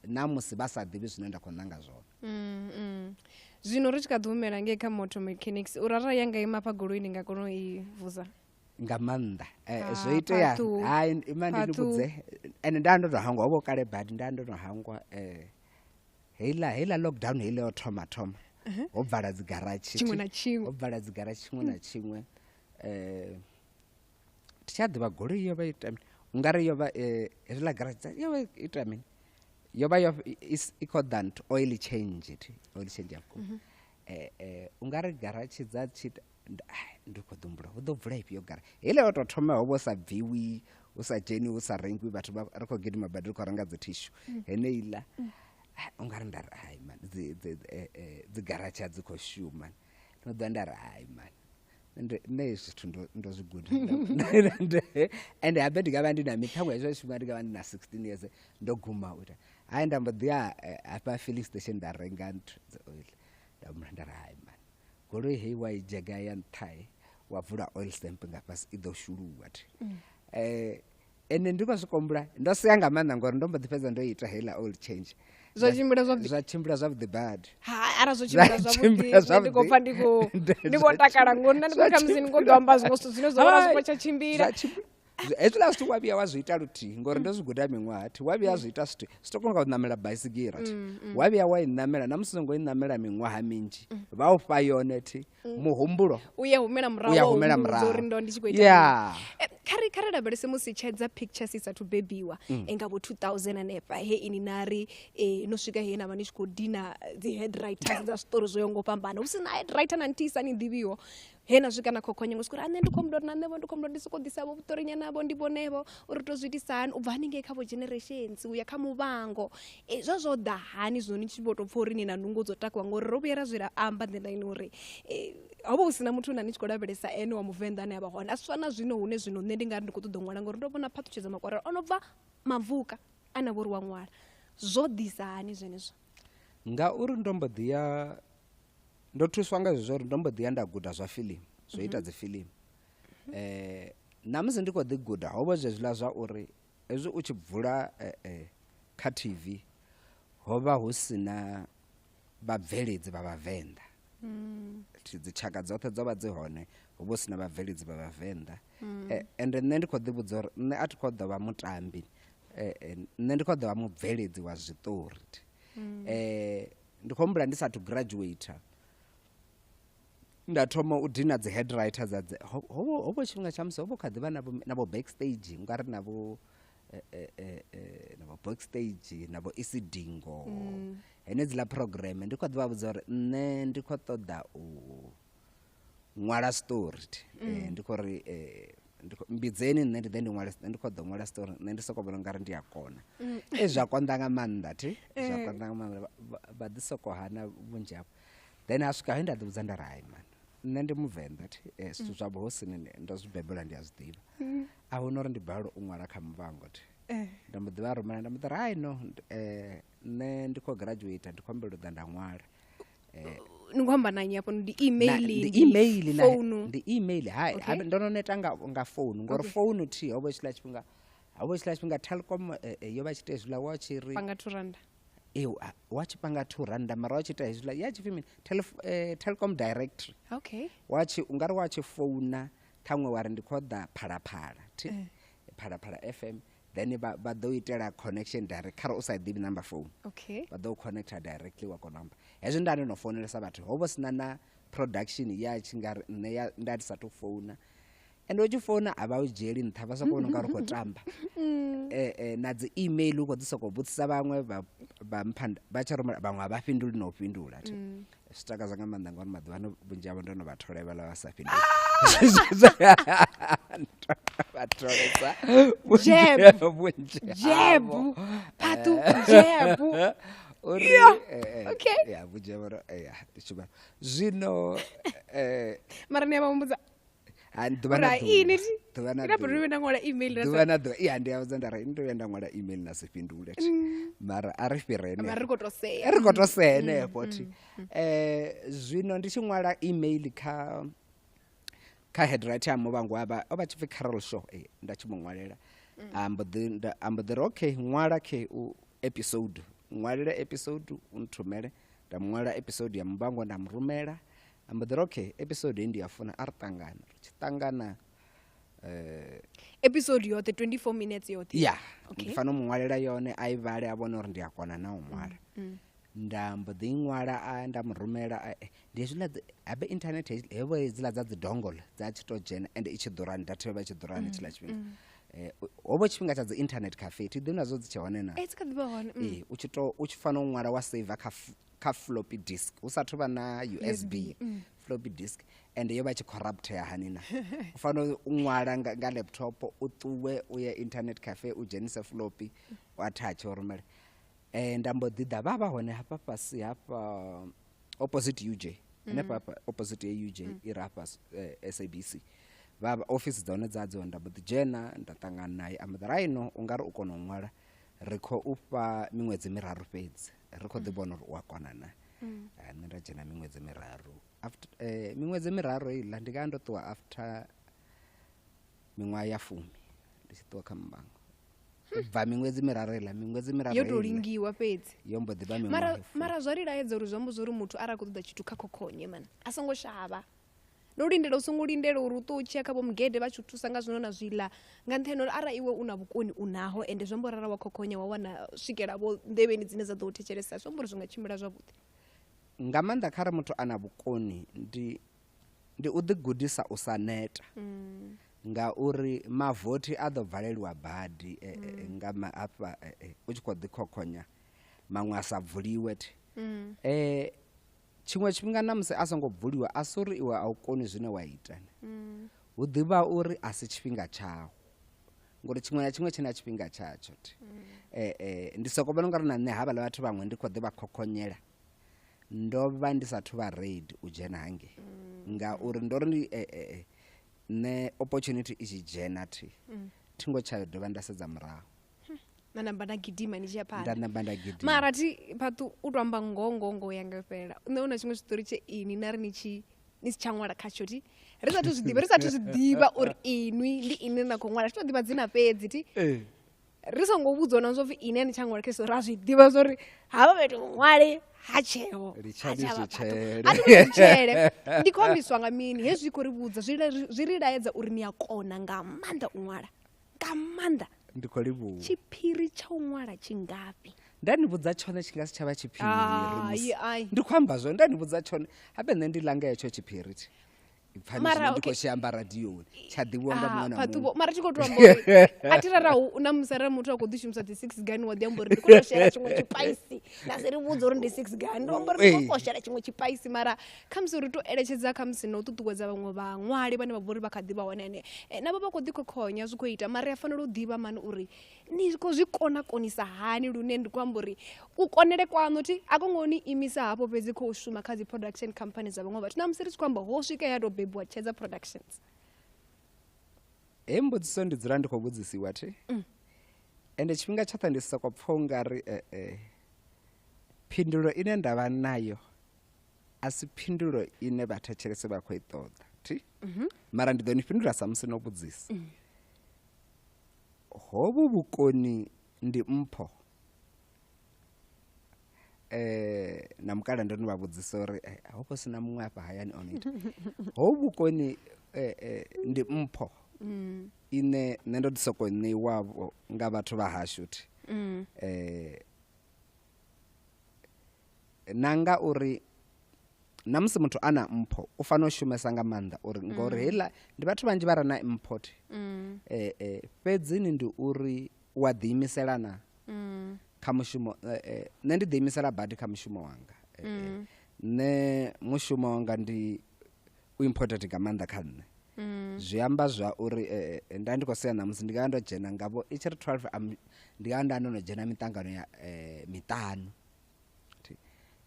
namusi vha sa ḓivhi zwine nda khou nanga zwone zwino ri tshi kha ḓi humela ngei kha motor mechanics urara yanga ima pha goloi ni nga kona u i vuza nga maanḓa zwo itea hayi ima ndi vhudze ende nda ndo hangwa ho kale badi nda ndo hangwa heila lockdown heila yo thoma ho vala dzi garage tshiṅwe na tshiṅwe ho vala dzi garage tshiṅwe na tshiṅwe tsha ḓivha goloi yo vha ita ungari yo vha heila garage yo vha ita mini yo vha is equal than oil change yako ungari garage dza tshita ndi khou ḓumbula hu ḓo vula ifhio gara heila yo tou thoma ho vha sa bviwi u sa dzheni u sa rengiwi vhathu ri khou gidima badi ri khou renga dzi tissue heneiḽa ungari nda ri hayi man dzi garage a dzi khou shuma no ḓa nda ri hayi man nṋe zwithu ndo zwi guda ende habe ndi nga vha ndi na miṱhanwe hezwo shuma ndi nga vha ndi na 16 years ndo guma u ita hayi nda mbo ḓi ya hafha filling station nda renga dzi oil nda mula nda ri hayi man goloi hei wa i dzhega ya nṱhae wa vula oil stamp nga fhasi i ḓo shuluwa thi ende ndi khou swikombula ndo sia nga maanḓa ngori ndo mbo ḓi fhedza ndo ita heila oil change zwa tshimbila zwavhuḓi badi ara zwo tshimbila zwavhuḓi ndi khou pfa ndi khou takala ngori nṋe ndi khou kha musi ndi khou ḓo amba zwiṅwe zwithu zwine zwa vha zwi khou tsha tshimbila hezwiḽa zwithu wa vhuya wa zwi ita luthihi ngori ndo zwi guda miṅwaha thi wa vhuya zwi ita zwithu sitoko nga u ṋamela baisigira thi wa vhuya wa i ṋamela na musi songo i ṋamela miṅwaha minzhi vha u fha yone thi muhumbulo uya humela murahu uri ndo ndi tshi khou ita kare lavhelese musi tshedza pictures isa to bebiwa enga bo 2000 anepa he ini nari no swika he na vha ni tshi khou dina dzi head writers dza story zwo ngo fhambana hu sina head writer na ntisa ni ḓivhiwo he na swika na khokhonye ngosiko ane ndi khomdo na nṋe ndi khomdo ndi soko ḓisa vho vhuṱori nyana vho ndi bonevo uri to zwiitisa hani u bva haningei kha vho generations u ya kha muvhango zwo zwo ḓa hani zwo ni tshi vho to pfa uri ni na nungo dzo takiwa ngori ro vhuyera zwi amba nḓila ine uri ho vha hu sina muthu na ni tshi khou lavhelesa ene wa muvenḓa ane a vha hone a swa na zwino hune zwino nṋe ndi nga ri ndi khou ṱoḓa u ṅwala ngori ndo vhona Phathutshedzo Makwarela ono bva mavuka ana vho ri wa ṅwala zwo ḓisa hani zwenezwo ngauri ndo mbo ḓi ya ndo thuswa nga zwezwo uri ndo mbo ḓi ya nda guda zwa fiḽimu zwo ita dzi fiḽimu na musi ndi khou ḓi guda ho vha zwezwiḽa zwa uri hezwi u tshi bvula kha TV ho vha hu sina vhabveledzi vha vhavenḓa dzi tshaka dzoṱhe dzo vha dzi hone ho vha hu sina vhabveledzi vha vhavenḓa ende nṋe ndi khou ḓi vhudza uri nṋe a thi khou ḓo vha mutambi nṋe ndi khou ḓo vha mubveledzi wa zwiṱori ndi khou humbula ndi sathu graduate nda thoma u dina dzi head writers dza ho vha tshifhinga tsha musi ho vha kha ḓi vha na bo backstage nga ri na bo backstage na bo isidingo henedziḽa program ndi khou ḓi vha vhudza uri nṋe ndi khou ṱoḓa u ṅwala story ndi khou ri mbidzeni nṋe ndi ḓe ndi ṅwale ndi khou ḓo ṅwala story nṋe ndi soko vhona ungari ndi a kona zwa konḓa nga maanḓa zwa konḓa nga maanḓa vha ḓi soko hana vhunzhi hafho then a swika he nda ḓi vhudza nda ri hayi man nṋe ndi muvenḓa zwithu zwa bohosini ndo zwi bebela ndi a zwi ḓivha a hu na uri ndi balelwa u ṅwala kha muvhango nda mbo ḓi vha rumela nda mbo ḓi ri hayi no nṋe ndi khou graduate ndi khou humbela u ḓa nda ṅwala ni khou amba nanyi hafho ndi email ndi email hayi ndo no neta nga phone ngori phone thi ho vha tshiḽa tshifhinga Telkom yo vha tshi ita hezwiḽa wa tshi ri panga 2 rand wa tshi panga 2 rand mara wa tshi ita hezwiḽa ya tshi pfi Telkom directory okay ungari wa tshi phone ṱhaṅwe wa ri ndi khou ḓa phalaphala phalaphala FM then ba ḓo itela connection direct kha u sa ḓivhi number phone ba ḓo connecta directly wa ko number hezwi nda no founelesa vhathu ho vha sina na production ya tshingari nṋe ya nda sa to phone and u tshi phone a vha u dzhieli nṱha vha soko vhona ungari khou tamba na dzi email u khou ḓi soko vhudzisa vhaṅwe vha mphanda vha tshi rumela vhaṅwe a vha fhinduli na u fhindula zwi takadza nga maanḓa ngori maḓuvhano vhunzhi havho ndo no vha thola vha sa fhinduli batholesa jebu Phathu jebu uri ya bujeboro tshibana zwino mara ne vhamudza anduvana ini ina puri na ngola email na duvana do ya ndi avudza ndari ndo yenda ngola email na se fhindule mara ari fhirene mara ri khou to sene poti zwino ndi tshi ṅwala email kha head writer ya muvhango aba tshi pfi Carol Shaw nda tshi mu ṅwalela ambo ḓi okay ṅwala ke u episode ṅwalela episode unthumele nda ṅwala episode ya muvhango nda murumela ambo ḓi okay episode ndi ya funa ari ṱangana ri tshi ṱangana episode yote 24 minutes yote ya ndi fana mu ṅwalela yone ai vhale a vhona uri ndi a kona na u ṅwala nda mbo ḓi ṅwala nda murumela ndi hezwiḽa habe internet hevo hezwiḽa dza dzi dongle dza tshi to dzhena and i tshi ḓurani data vha tshi ḓurani tshila tshifhinga ho vha tshifhinga tsha dzi internet cafe ti ḓi nazo dzi tshe hone na tsi kha ḓi vha hone u tshi fana u ṅwala wa save kha floppy disk u sa thuba na USB floppy disk and yo vha tshi corrupt ya hani na u fana u ṅwala nga laptop u ṱuwe u ya internet cafe u dzhenise floppy wa touch u rumela nda mbo ḓi ḓa vha hone hafha fhasi hafha opposite UJ hanefha opposite ya UJ i re hafha SABC vha office dza hone dza dzo nda mbo ḓi dzhena nda ṱangana naye a mbo ḓi raino u nga ri u kona u ṅwala ri khou ufha miṅwedzi miraru fhedzi ri khou ḓi vhona uri u a kona na nṋe nda dzhena miṅwedzi miraru after miṅwedzi miraru heiḽa ndi nga ndo ṱuwa after miṅwaha ya 10 ndi tshi ṱuwa kha muvhango bva miṅwedzi miraru yo to lingiwa fhedzi yo mbo ḓi vha miṅwaha mara zwa ri laedza uri zwambo zwo ri muthu ara khou ṱoḓa tshithu kha khokhonye man a songo shavha no lindela u songo lindela uri u ṱo tshia kha vho mugede vha tshi thusa nga zwino na zwiḽa nga nṱhani uri ara iwe una vhukoni unaho ende zwambo rara wa khokhonya wa wana swikela vho nḓevheni dzine dza ḓo thetshelesa zwambo ri zwi nga tshimbila zwavhuḓi nga maanḓa kha re muthu ana vhukoni ndi u ḓi gudisa u sa neta ngauri mavoti a ḓo bvalelwa badi nga afha u tshi khou ḓi khokhonya maṅwe a sa bvuliwe thi tshiṅwe tshifhinga na musi a songo bvuliwa a si uri iwe a u koni zwine wa ita hu ḓivha uri a si tshifhinga tshaho ngori tshiṅwe na tshiṅwe tshina tshifhinga tshatsho thi ndi soko vhona ungari na nṋe havhaḽa vhathu vhaṅwe ndi khou ḓi vha khokhonyela ndo vha ndi sathu vha ready u dzhena hange ngauri ndo ri ndi nṋe opportunity i tshi dzhena thi thingo tshayo dovha nda sedza murahu na namba na gidima ni nda phanḓa namba nda gidima mara thi Phathu u to amba ngongo yanga fhelela nṋe una tshiṅwe tshiṱori tshe ini na ri ni si tsha ṅwala khatsho thi ri sathu zwiḓivha uri inwi ndi ine na khou ṅwala thi to ḓivha dzina fhedzi thi ri songo vhudzwa na zwopfi ine ni tsha ṅwala kheso ra zwiḓivha zwori havha fhethu ṅwale ha tsheo atitshele ndi khou ambiswa nga mini hezwi khou ri vhudza zwi ri laedza uri ni a kona nga maanḓa u ṅwala nga maanḓa ndi khou livhuwa tshiphiri tsha u ṅwala tshingafhi nda ni vhudza tshone tshi nga si tshavha tshiphiri ai ndi khou amba zwone nda ni vhudza tshone habe nṋe ndi langa hetsho tshiphiri thi Mara, ndi khou tshi amba radioni tsha ḓivhiwa nga muṅwe na Phathu muṅwe mara tshi khou to amba uri a thi rara na musara muthu a khou ḓi shumisa dzi 6 gun wa ḓi amba uri ndi khou shela tshiṅwe tshipaisi na se ri vhudza uri ndi 6 gun ndo amba uri ndi khou shela tshiṅwe tshipaisi mara kha musi ri to eletshedza kha musi na u ṱuṱuwedza vhaṅwe vhaṅwali vhane vha vha uri vha kha ḓi vha hone ane navho vha khou ḓi khokhonya zwi khou ita mara ya fanela u ḓivha mani uri ni khou zwi konisa hani lune ndi khou amba uri u konele kwanu thi a kongo ni imisa hafho fhedzi khou shuma kha dzi production companies dza vhaṅwe vhathu na musi ri tshi khou amba ho swika ya to bebiwa Tshedza Productions mbudziso ndi dzula ndi khou vhudzisiwa thi ende tshifhinga tshoṱhe ndi soko pfha ungari phindulo ine ndavha nayo a si phindulo ine vhathetshelesi vha khou i ṱoḓa thi mara ndi ḓo ni fhindula sa musi no vhudzisa hovhu vhukoni ndi mpho na mukala ndo ni vha vhudzisa uri hopho sina muṅwe afha hayani on it hovhu vhukoni ndi mpho ine nṋe ndo ḓi soko ṋeiwavho nga vhathu vha hashu thi na nga uri na musi muthu ana mpho u fanela u shumesa nga maanḓa uri ngori heiḽa ndi vhathu vhanzhi vha re na mpho thi fhedzini ndi uri wa ḓiimisela na kha mushumo nṋe ndi ḓiimisela badi kha mushumo wanga nṋe mushumo wanga ndi u important nga maanḓa kha nṋe zwi amba zwa uri nda ndi khou sea na musi ndi nga ndo dzhena ngavho i tshi ri 12 ndi nga nda ndo dzhena miṱangano ya miṱanu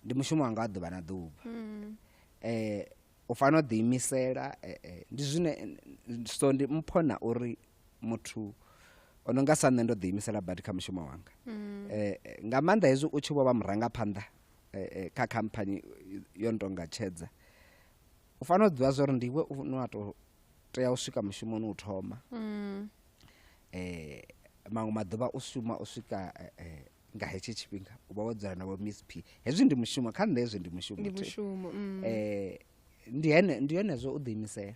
ndi mushumo wanga wa ḓuvha na ḓuvha u fanela u ḓiimisela ndi zwine so ndi mpho na uri muthu ono nga sa nṋe ndo ḓiimisela badi kha mushumo wanga nga maanḓa hezwi u tshi vho vha murangaphanḓa kha khamphani yo ntonga Tshedza u fanela u ḓivha zwori ndiwe une wa to tea u swika mushumoni u thoma maṅwe maḓuvha u shuma u swika nga hetsho tshifhinga u vha wo dzula na vho Miss P hezwi ndi mushumo kha nṋe hezwi ndi mushumo ndi henezwo u ḓiimisela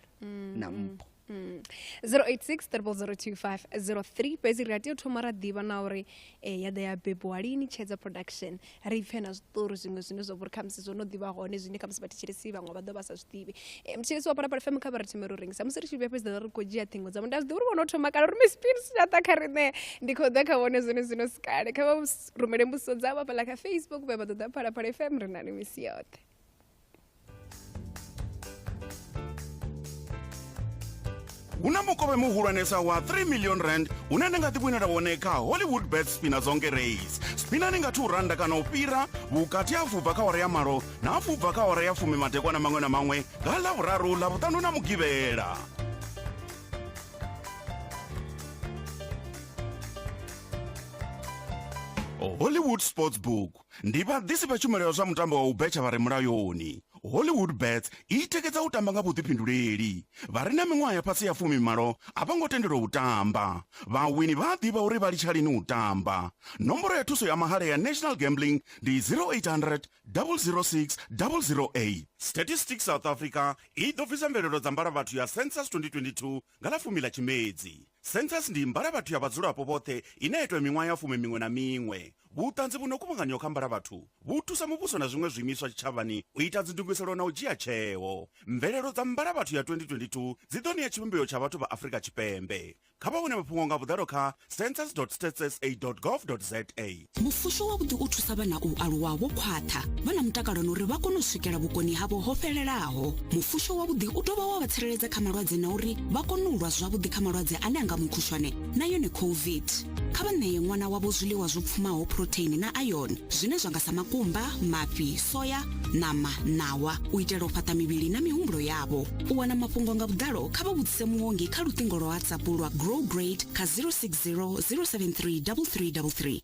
na mpho 086 fhedzi ri a tea u thoma ra ḓivha na uri ya ḓa ya bebiwa lini Tshedza Production ri pfhe na zwiṱori zwiṅwe zwine zwa vha uri khamusi zwo no ḓivha hone zwine khamusi vhathetshelesi vhaṅwe vha ḓo vha sa zwiḓivhi muthelesi wa Phalaphala FM kha vha ri themere u rengisa musi ri tshi vhuya fhedzi ri khou dzhia ṱhingo dzavho nda zwiḓivha uri vho no thoma kale uri Miss Pin sina ḓa kha riṋe ndi khou ḓa kha vhone zwone zwino sikale kha vha rumele mbudziso dzavho fhaḽa kha Facebook vha ḓo ḓa Phalaphala FM ri na ni misi yoṱhe. una mukovhe muhulwanesa wa 3 million rand une ni nga ḓivhuinela wone kha Hollywood Bet spina zonke race spina ni nga R2 kana u fhira vhukati ha fubva kha hora ya malo na fubva kha hora ya fumi madekwana maṅwe na maṅwe nga ḽavhuraru ḽavhuṱanu na mugivhela Hollywood Sportsbook ndi vhaḓisi vha tshumelo zwa mutambo wa u betsha vha re mulayoni Hollywood Bets i tikedza u tamba nga vhuḓifhinduleli vha re na miṅwaha ya fhasi ya 18 a vho ngo tendelwa u tamba vhawini vha ḓivha uri vha litsha lini u tamba nomboro ya thuso ya mahala ya National Gambling ndi 0800 006 008 Statistics South Africa i ḓo bvisa mvelelo dza mbala vhathu ya Census 2022 nga ḽa 10 ḽa Tshimedzi census ndi mbalabatu ya vadzulapo vothe inaitwa miṅwaha ya fumi miṅwe na miṅwe vhuṱanzi vhuno kuvhanganywa kha mbalabatu vhu thusa muvhuso na zwiṅwe zwiimiswa tshitshavhani u ita dzindungiselo na u dzhia tsheo. Mvelelo dza mbalabatu ya 2022 dzi ḓo ṋea tshivhumbeo tsha vhathu vha Afrika Tshipembe. Kha vha wane mafhungo nga vhuḓalo kha census.stats.gov.za. mufusho wavhuḓi u thusa vhana u aluwa vho khwaṱha vha na mutakalo na uri vha kone u swikela vhukoni havho ho fhelelaho. Mufusho wavhuḓi u dovha wa vha tsireledza kha malwadze na uri vha kone u lwa zwavhuḓi kha malwadze ane anga mukhushwane na yone COVID. Kha vha ṋee ṅwana wavho zwiḽiwa zwo pfumaho protein na iron zwine zwa nga sa makumba, mafhi, soya, ṋama, ṋawa u itela u fhaṱa mivhili na mihumbulo yavho. U wana mafhungo nga vhuḓalo kha vha vhudzise muongi kha luṱingo lwa WhatsApp lwa Grow Great kha 060 073 3333.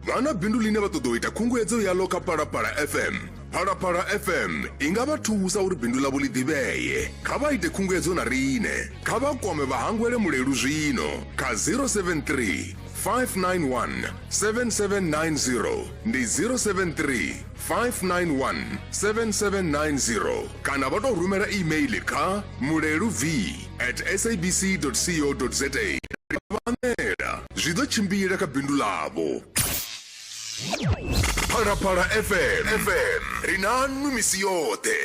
vana bindu line vha ṱoḓa u ita khunguwedzo yalo kha Phalaphala FM. Phalaphala FM i nga vha thusa uri bindu ḽavho ḽi ḓivhee. Kha vha ite khunguwedzo na riṋe. Kha vha kwame vhahangwele mulelu zwino kha 073 591 7790 ndi 073 591 7790 kana vha tou rumela email kha mulelu@sabc.co.za. Vanela zwi ḓo tshimbila kha bindu ḽavho. Phalaphala FM rinanu misi yote.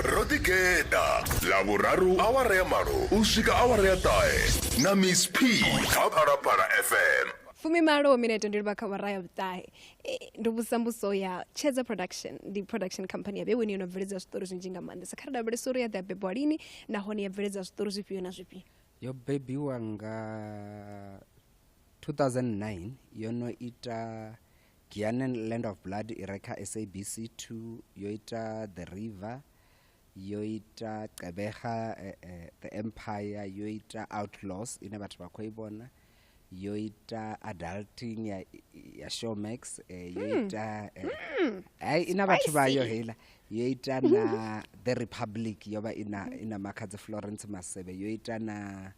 Rodigeda Lavuraru awara ya malo uswika awara ya tae na Miss P kha Phalaphala FM. Fumi malo minute ndi vha kha vhara ya vhuṱahe. Ndo vhusambuso ya Chedza Production, the production company ya beweni no bveledza zwiṱori zwinzhi nga maanḓesa. Kha rada story ya ḓa bebwa lini nahone ya bveledza zwiṱori zwifhio na zwifhio. Yo bebiwa nga 2009 yono ita Guyana Land of Blood ireka SABC2 yo ita The River yo ita Qebeha The Empire yo ita Outlaws ine batho ba khoi bona yo ita Adulting ya Showmax yo ita ina batho ba yo hela yo ita na The Republic yoba ina Makadze Florence Masebe yo ita na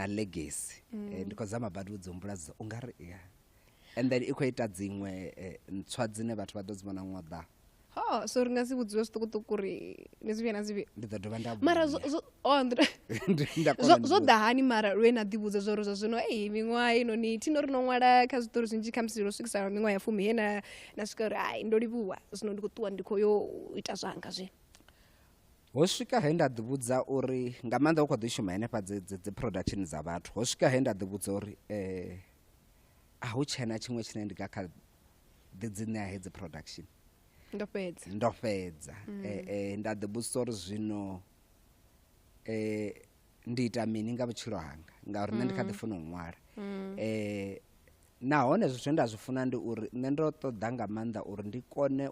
Legacy ndiko zama badu dzombula ungari and then equate dziṅwe ntswa dzine vhathu vha ḓo dzi vhona ṅwaḓa. So ri nga si vhudziwe zwiṱukuṱuku uri ni zwi vhe na zwi vhe. Ndi ḓo dovha nda Mara zwo ḓahani mara lwe na ḓivhudza zwo ri zwa zwino miṅwaha ino ni thino ri no ṅwala kha zwiṱori zwinzhi kha musi ro swikisa miṅwaha ya fumi he na swika uri ndo livhuwa zwino ndi khou ṱuwa ndi khou yo ita zwanga zwi. Ho swika he nda ḓivhudza uri nga maanḓa u khou ḓi shuma henefha dzi production dza vhathu ho swika he nda ḓivhudza uri hu tshena tshiṅwe tshine ndi kha dzine ya hedzi production ndo fhedza nda ḓivhudza uri zwino ndi ita mini nga vhutshilo hanga ngauri nṋe ndi kha ḓi funa u ṅwala nahone zwithu nda zwi funa ndi uri nṋe ndo ṱoḓa nga maanḓa uri ndi kone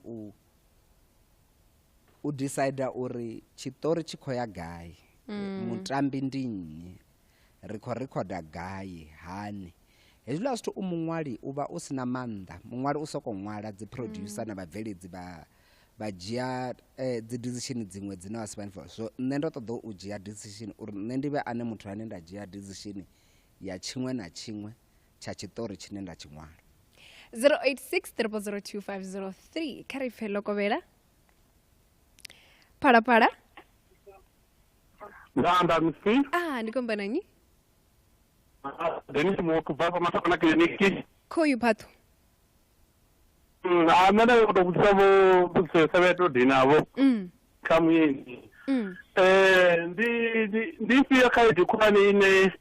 u decide uri tshiṱori tshi khou ya gai mutambi ndi nnyi ri khou rekhoda gai hani hezwiḽa zwithu u muṅwali u vha u sina maanḓa muṅwali u sokou ṅwala dzi producer na vhabveledzi vha dzhia dzi decision dziṅwe dzine vha si vhani so nṋe ndo ṱoḓa u dzhia decision uri nṋe ndi vhe ane muthu ane nda dzhia decision ya tshiṅwe na tshiṅwe tsha tshiṱori tshine nda tshi ṅwala. 086 002 kha ri pfe Lokovela Phalaphala Ndanda msi ndikomba nanyi Denis mokubva pamasakona kliniki khoyu Phathu amene kutokutsavo kuseseveto dinavo kamuyeni ndifiya khaidi khulwane ine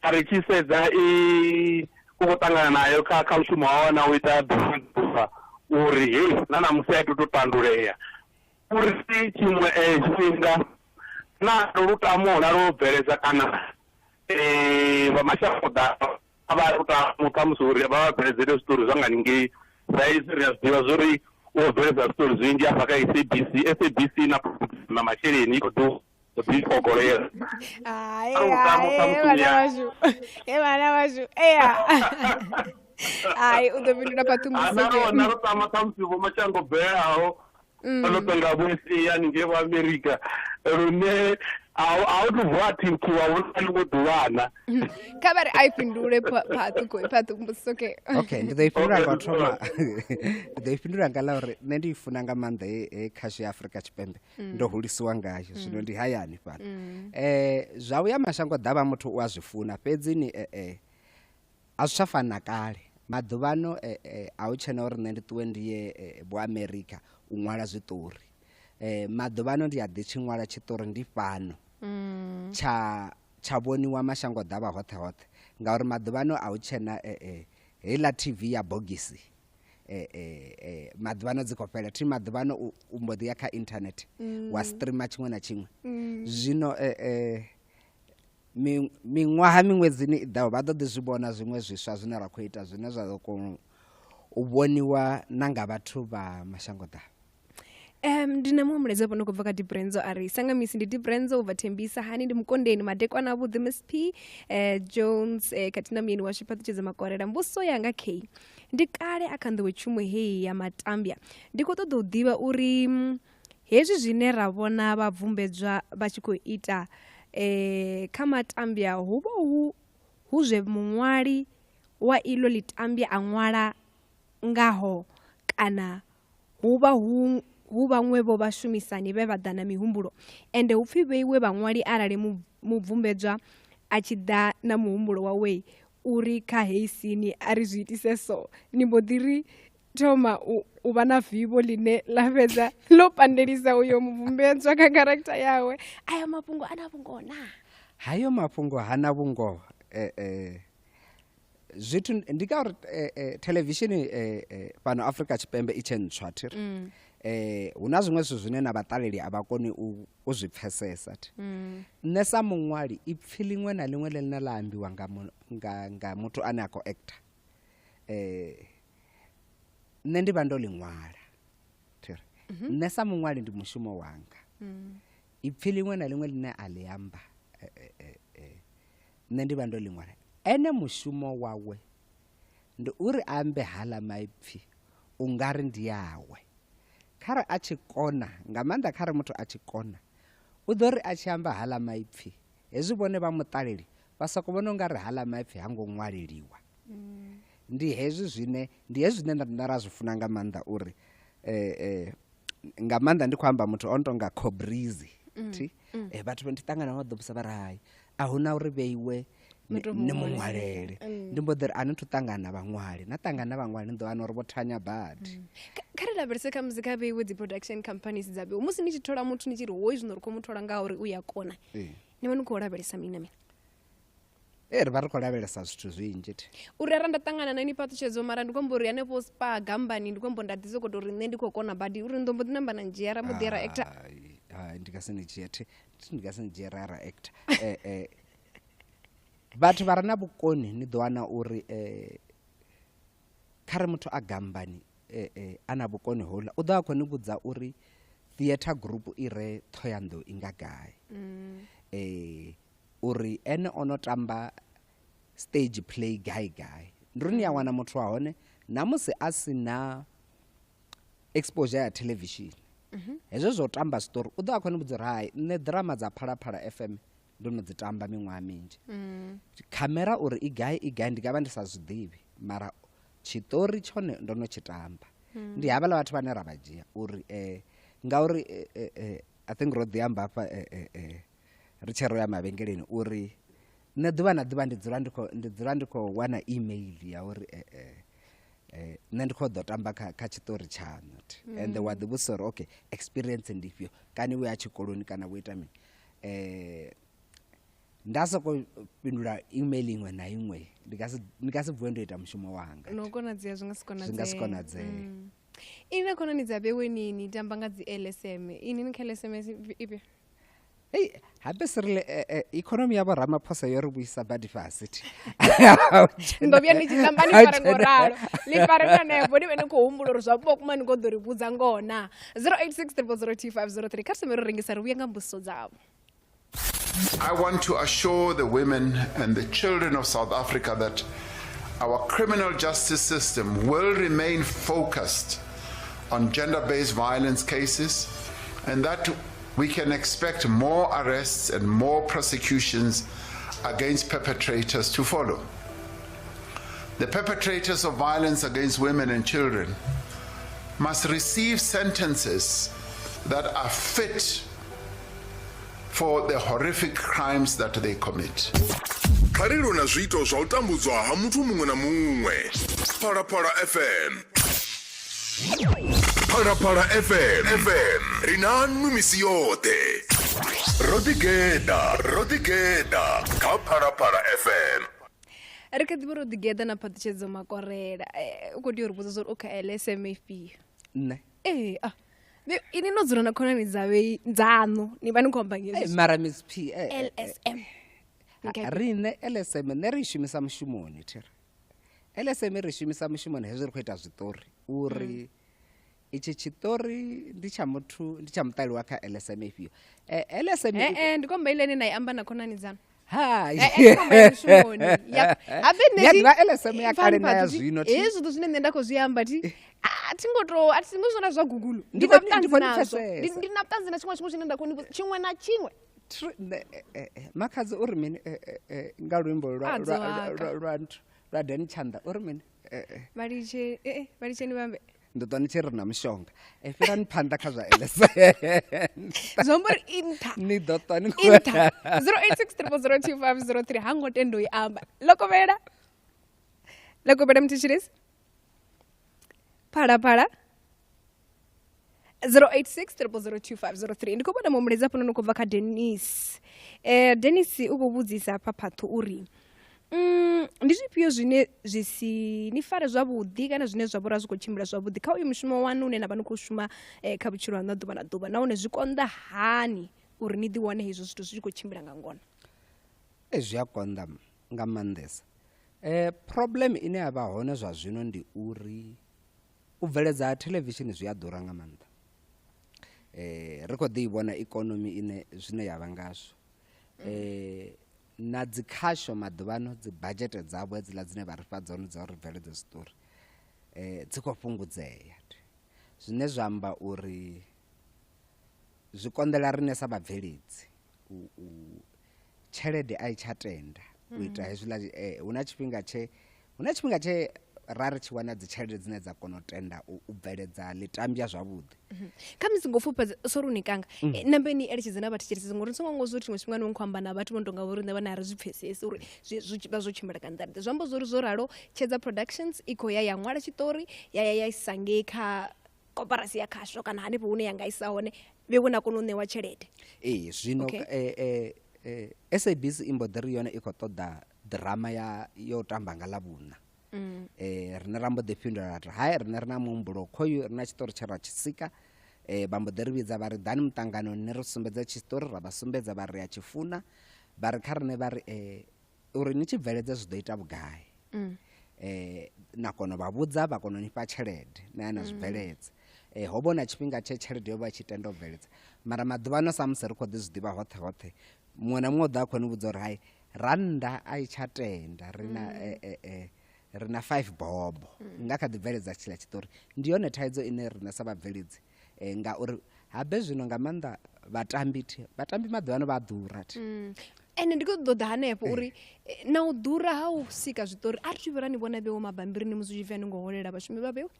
ari chisedza kukutangana nayo kha mushumo wawo na uita bva uri hei nanamusi aitototanduleya uri chimwe chifhinga nalo lutamo nalo bveledza kana vamashakoda avaruta mukamusi uri vavabveledzere zvitori zvanganingei zvaizviziva zvori wobveledza zvitori zvinji abva kaSABC na mashereni kudogorera vana vashu udopindura patumbunarotaama kamusivo machangobverawo vanotonga vese yaninge vaamerica rune a u tu vuwa thikhu wa vhona ḽiṅwe ḓuvhana kha vha ri a i fhindule phathu mbusoke okay ndi ḓo i fhindula nga u thoma ndi ḓo i fhindula nga ḽa uri nṋe ndi i funa nga maanḓa khasho ya Afrika Tshipembe ndo hulisiwa ngayo zwino ndi hayani fhano zwa uya mashango ḓavha muthu u a zwi funa fhedzi ni a zwi tsha fana kale maḓuvhano a u tshena uri nṋe ndi ṱuwe ndi ye bo America u ṅwala zwiṱori maḓuvhano ndi a ḓi tshi ṅwala tshiṱori ndi fhano tsha vhoniwa mashango ḓavha hoṱhe hoṱhe ngauri maḓuvhano a u tshena heiḽa TV ya bogisi maḓuvhano dzi khou fhela thi maḓuvhano u mbo ḓi ya kha internet wa streama tshiṅwe na tshiṅwe zwino miṅwaha miṅwedzini i ḓaho vha ḓo ḓi zwi vhona zwiṅwe zwiswa zwine ra khou ita zwine zwa ḓo kona u vhoniwa na nga vhathu vha mashango ḓavha ndi na muhumbulezi vhano khou bva kha dibrenzo a ri sangamisi ndi dibrenzo u bva Thembisa hani ndi mukondeni madekwana avhuḓi Miss P Jones khathihi na muyeni washu Phathutshedzo Makwarela mbuso yanga K ndi kale a kha nḓowetshumo heyi ya matambya ndi khou ṱoḓa u ḓivha uri hezwi zwine ra vhona vhabvumbedzwa vha tshi khou ita kha matambya hu vha hu zwe muṅwali wa iḽo ḽitambya a ṅwala ngaho kana hu vha hu vhaṅwe vho vhashumisani vhe vha ḓa na mihumbulo ende hu pfhi vheiwe vhaṅwali arali mubvumbedzwa a tshi ḓa na muhumbulo wawe uri kha heyi sini a ri zwi itise so ni mbo ḓi ri thoma u vha na vivho ḽine ḽa fhedza ḽo pandelisa uyo mubvumbedzwa kha karakta yawe ayo mafhungo ana vhungoho na hayo mafhungo hana vhungoho zwithu ndi ka uri televishini fhano Afrika Tshipembe i tshe ntswa thiri hu na zwiṅwe zwithu zwine na vhaṱaleli a vha koni u zwi pfesesa nṋe sa muṅwali ipfhi liṅwe na liṅwe ḽine ḽa ambiwa nga muthu ane a khou actor nṋe ndi vha ndo ḽi ṅwala thiri nṋe sa muṅwali ndi mushumo wanga ipfhi liṅwe na liṅwe ḽine a ḽi amba nṋe ndi vha ndo ḽi ṅwala ene mushumo wawe ndi uri ambe haḽa maipfhi u nga ri ndi yawe khare a tshi kona nga maanḓa khare muthu a tshi kona u ḓo ri a tshi amba haḽa maipfhi hezwi vhone vha muṱaleli vha soko vhona u nga ri haḽa maipfhi ha ngo ṅwaleliwa ndi hezwi zwine nda ra zwi funa nga maanḓa uri nga maanḓa ndi khou amba muthu o no tonga Cobrizi vhathu vha ndi ṱangana vha ḓo vhusa vha ri hayi a hu na uri vheiwe ni muṅwalele ndi mbo ḓi ri a ni thu ṱangana vhaṅwali na ṱangana vhaṅwali ni ḓo wana uri vho thanya badi kha ri lavhelese kha muzika vheiwe dzi production companies dza vheiwe musi ni tshi thola muthu ni tshi ri hoyi zwino ri khou muthola nga uri u ya kona ni vha ni khou lavhelesa mini na mini ri vha ri khou lavhelesa zwithu zwinzhi uri ara nda ṱangana na ni Phathutshedzo mara ndi khou amba uri hanefho spa gambani ndi khou amba nda ḓi sokou uri nṋe ndi khou kona badi uri ndo mbo ḓi namba na ndzhia ra mbo ḓi ra actor ndi nga se ni dzhia ra actor vhathu vha re na vhukoni ni ḓo wana uri kha re muthu a gambani a na vhukoni hola u ḓo a khou ni vhudza uri theatre group i re Thohoyandou i nga gai uri ene ono tamba stage play gai ndi uri ni ya wana muthu wa hone na musi a si na exposure ya television hezwo zwo tamba story u ḓo a khou ni vhudza uri hayi nṋe drama dza Phalaphala FM ndo no dzi tamba miṅwaha minzhi kamera uri i gai ndi nga vha ndi sa zwiḓivhi mara tshiṱori tshone ndo no tshi tamba ndi havhaḽa vhathu vhane ra vha dzhia uri ngauri I think ro ḓi amba hafha ri tshe ro ya mavhengeleni uri nṋe ḓuvha na ḓuvha ndi dzula ndi khou wana email ya uri nṋe ndi khou ḓo tamba kha tshiṱori tshaṋu and wa ḓi vhudzisa uri okay experience ndi ifhio kani wo ya tshikoloni kana wo ita mini nda soko fhindula email iṅwe na iṅwe ndi nga si vuwe ndo ita mushumo wanga no konadzea zwi nga si konadzea ini na khonani dza vhewe nini tamba nga dzi LSM ini ni kha LSM ipi habe sirile economy ya Ramaphosa yo ri vhuisa badi fasi ndo vya ni tshi tamba ni fare ngoralo li fare na nebo ni vhene khou humbula uri zwapo kuma ni ngo ḓo ri vhudza ngona 0860025003 kha semero ringisa ri vhuya nga mbuso dzavho. I want to assure the women and the children of South Africa that our criminal justice system will remain focused on gender-based violence cases and that we can expect more arrests and more prosecutions against perpetrators to follow. The perpetrators of violence against women and children must receive sentences that are fit for the horrific crimes that they commit. Khariro na zwito zwa u tambudzwa ha muthu muṅwe na muṅwe. Phalaphala FM. Phalaphala FM. Rina mimisi yote. Rodigeda. Ka Phalaphala FM. Re ka diboro digeda na Phathutshedzo Makwarela. O go di re botsa o ka LSMFP. Nne. Ini no dzula na khonani dzanu ni vha ni khou amba ngezwi. Mara Miss P LSM. Rine LSM ne ri shumisa mushumoni thira. LSM ri shumisa mushumoni hezwi ri khou ita zwiṱori uri ichi tshiṱori ndi tsha muthu ndi tsha mutali wa kha LSM ifhio. LSM ndi komba ile ni na amba na khonani dzanu. Hai. Mushumoni. Yep. Abe ne LSM ya kale na ya zwino thi. Hezwi zwine nṋe nda khou zwi amba thi. Atingoto atingozona zwa Google. Ndi na vhuṱanzi na tshiṅwe zwine nda khou ni tshiṅwe na tshiṅwe. Makhadzi uri mini nga luimbo lwa Dani Chanda uri mini vhalitshe ni vhambe ndo toni tshi ri na mushonga fhirani phanḓa kha zwa LS zombori inta ni ḓo toni inta 0863002503 hango tendo I amba lokobela mthishirisi phala 0863002503 ndiko bona mumuleza pano no kubva kha Dennis u khou vhudzisa Phathu uri ndi zwifhio zwine zwi si ni fare zwavhuḓi kana zwine zwa vhora zwi khou tshimbila zwavhuḓi kha uyu mushumo wanu une na vha ni khou shuma kha vhutshilo ha ḓuvha na ḓuvha nahone zwi konḓa hani uri ni ḓiwane hezwo zwithu zwi khou tshimbila nga ngona? Zwi a konḓa nga maanḓesa. Problem ine ya vha hone zwa zwino ndi uri u bveledza television zwi a ḓura nga maanḓa. Ri khou ḓi vhona ikonomi ine zwine ya vha ngazwo. Na dzi khasho maḓuvhano dzi budget dzavho hedziḽa dzine vha ri fha dzone dza uri bveledze zwiṱori dzi khou fhungudzea zwine zwa amba uri zwi konḓela riṋe sa vhabveledzi tshelede a I tsha tenda u ita hezwiḽa hu na tshifhinga tshe ra ri tshi wana dzi tshelede dzine dza kona u tenda u bveledza ḽitambya zwavhuḓi kha misi ngo fupha soruni kanga nambe ni eletshedza na vhathetshelesi ngori songo ngo zwo thiṅwe tshifhinga no khou amba na vhathu vho tonga uri ne vha na ri zwi pfesesi uri zwi vha zwo tshimbila ka nḓaḓe zwi amba zwo ri zwo ralo Tshedza Productions I khou ya ṅwala tshiṱori ya isange kha koperasi ya khasho kana hanefho hune ya nga isa hone vhe vhona kona u ṋewa tshelede zwino SABC imbo ḓiri yone I khou ṱoḓa drama yo tamba nga ḽavhuṋa rine rambo ḓi fhindula ra hai rine ri na muhumbulo khoyu ri na tshiṱori tshe ra tshi sika vha mbo ḓi ri vhidza vha ri ḓani muṱanganoni ni ri sumbedza tshiṱori ra vha sumbedza vha ri ya tshifuna vha ri kha rine vha ri uri ni tshi bveledza zwi ḓo ita vhugai na kona vha vhudza vha kona ni fha tshelede na yana zwi bveledza ho vhona tshifhinga tshe tshelede yo vha tshi tenda u bveledza mara maḓuvhano sa musi ri khou ḓi zwi ḓivha hoṱhe muṅwe na muṅwe ḓa khou ni vhudza uri hai rannda a I tsha tenda rina 5 bobo nga kha ḓi bveledza tshila tshiṱori ndi yone thaidzo ine rina sa vhabveledzi ngauri habe zwino nga maanḓa vhatambi maḓuvhano vha ḓura ene ndi khou ṱoḓa hanefho uri na u ḓura ha u sika zwiṱori a ri tshi vhera ni vhona vhewo mabambirini musi zwi ni ngo holela vhashumi vha vhewo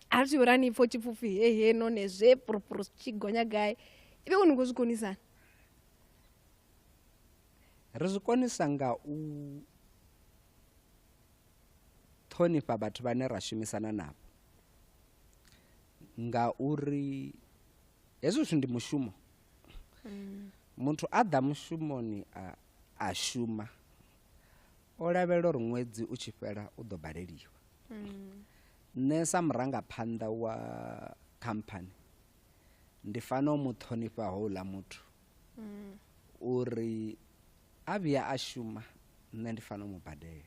a ri tshi vhera ni pfho tshipfufhi he none zwe purupuru tshi gonya gai ibe u ni khou zwi konisa ri zwi konisa nga u ṱhonifha vhathu vhane ra shumisana navho nga uri hezwo zwithu ndi mushumo muthu a ḓa mushumoni a shuma o lavhelela uri ṅwedzi u tshi fhela u ḓo baleliwa nṋe sa murangaphanḓa wa khamphani ndi fanela u mu ṱhonifha houḽa muthu uri a vhuya a shuma nṋe ndi fanela u mu badela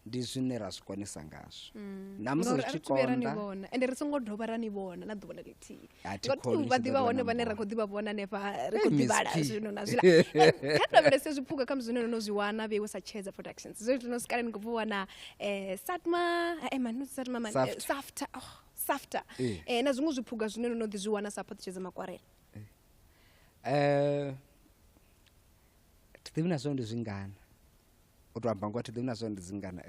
ndi zwine ra zwi konisa ngazwo na musi zwi tshi konḓa ende ri songo dovha ra ni vhona na ḓuvha na ḽithihi ngauri vha ḓivha hone vhane ra khou ḓivha vhona hanefha ri khou ḓivhala zwino na zwila kha lavhelese zwiphuga kha zwine no zwi wana vheiwe sa Tshedza Productions zwithu no sikale ni khou wana Satma Safta safta na zwiṅwe zwiphuga zwine no ḓi zwi wana sa Phathutshedzo Makwarela thi ḓivhi na zwone ndi zwingana u tou amba ngoho thi ḓivhi na zwone ndi zwingana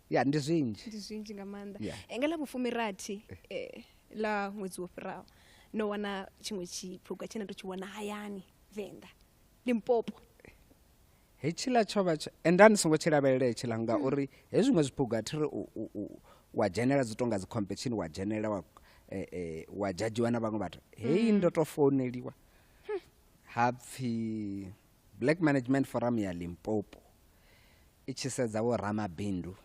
ya ndi zwinzhi nga maanḓa nga ḽa vhufumirathi la ṅwedzi wo fhiraho no wana tshiṅwe tshiphuga tshine ndo tshi wana hayani Venḓa Limpopo hetshiḽa tsho vha enda ndi songo tshi lavhelela hetshiḽa ngauri hezwi zwiṅwe zwiphuga thi ri wa dzhenela dzi tonga dzi competition wa dzhenela wa dzhadziwa na vhaṅwe vhathu hei ndo to founeliwa hapfi Black Management Forum ya Limpopo i tshi sedza vho ramabindu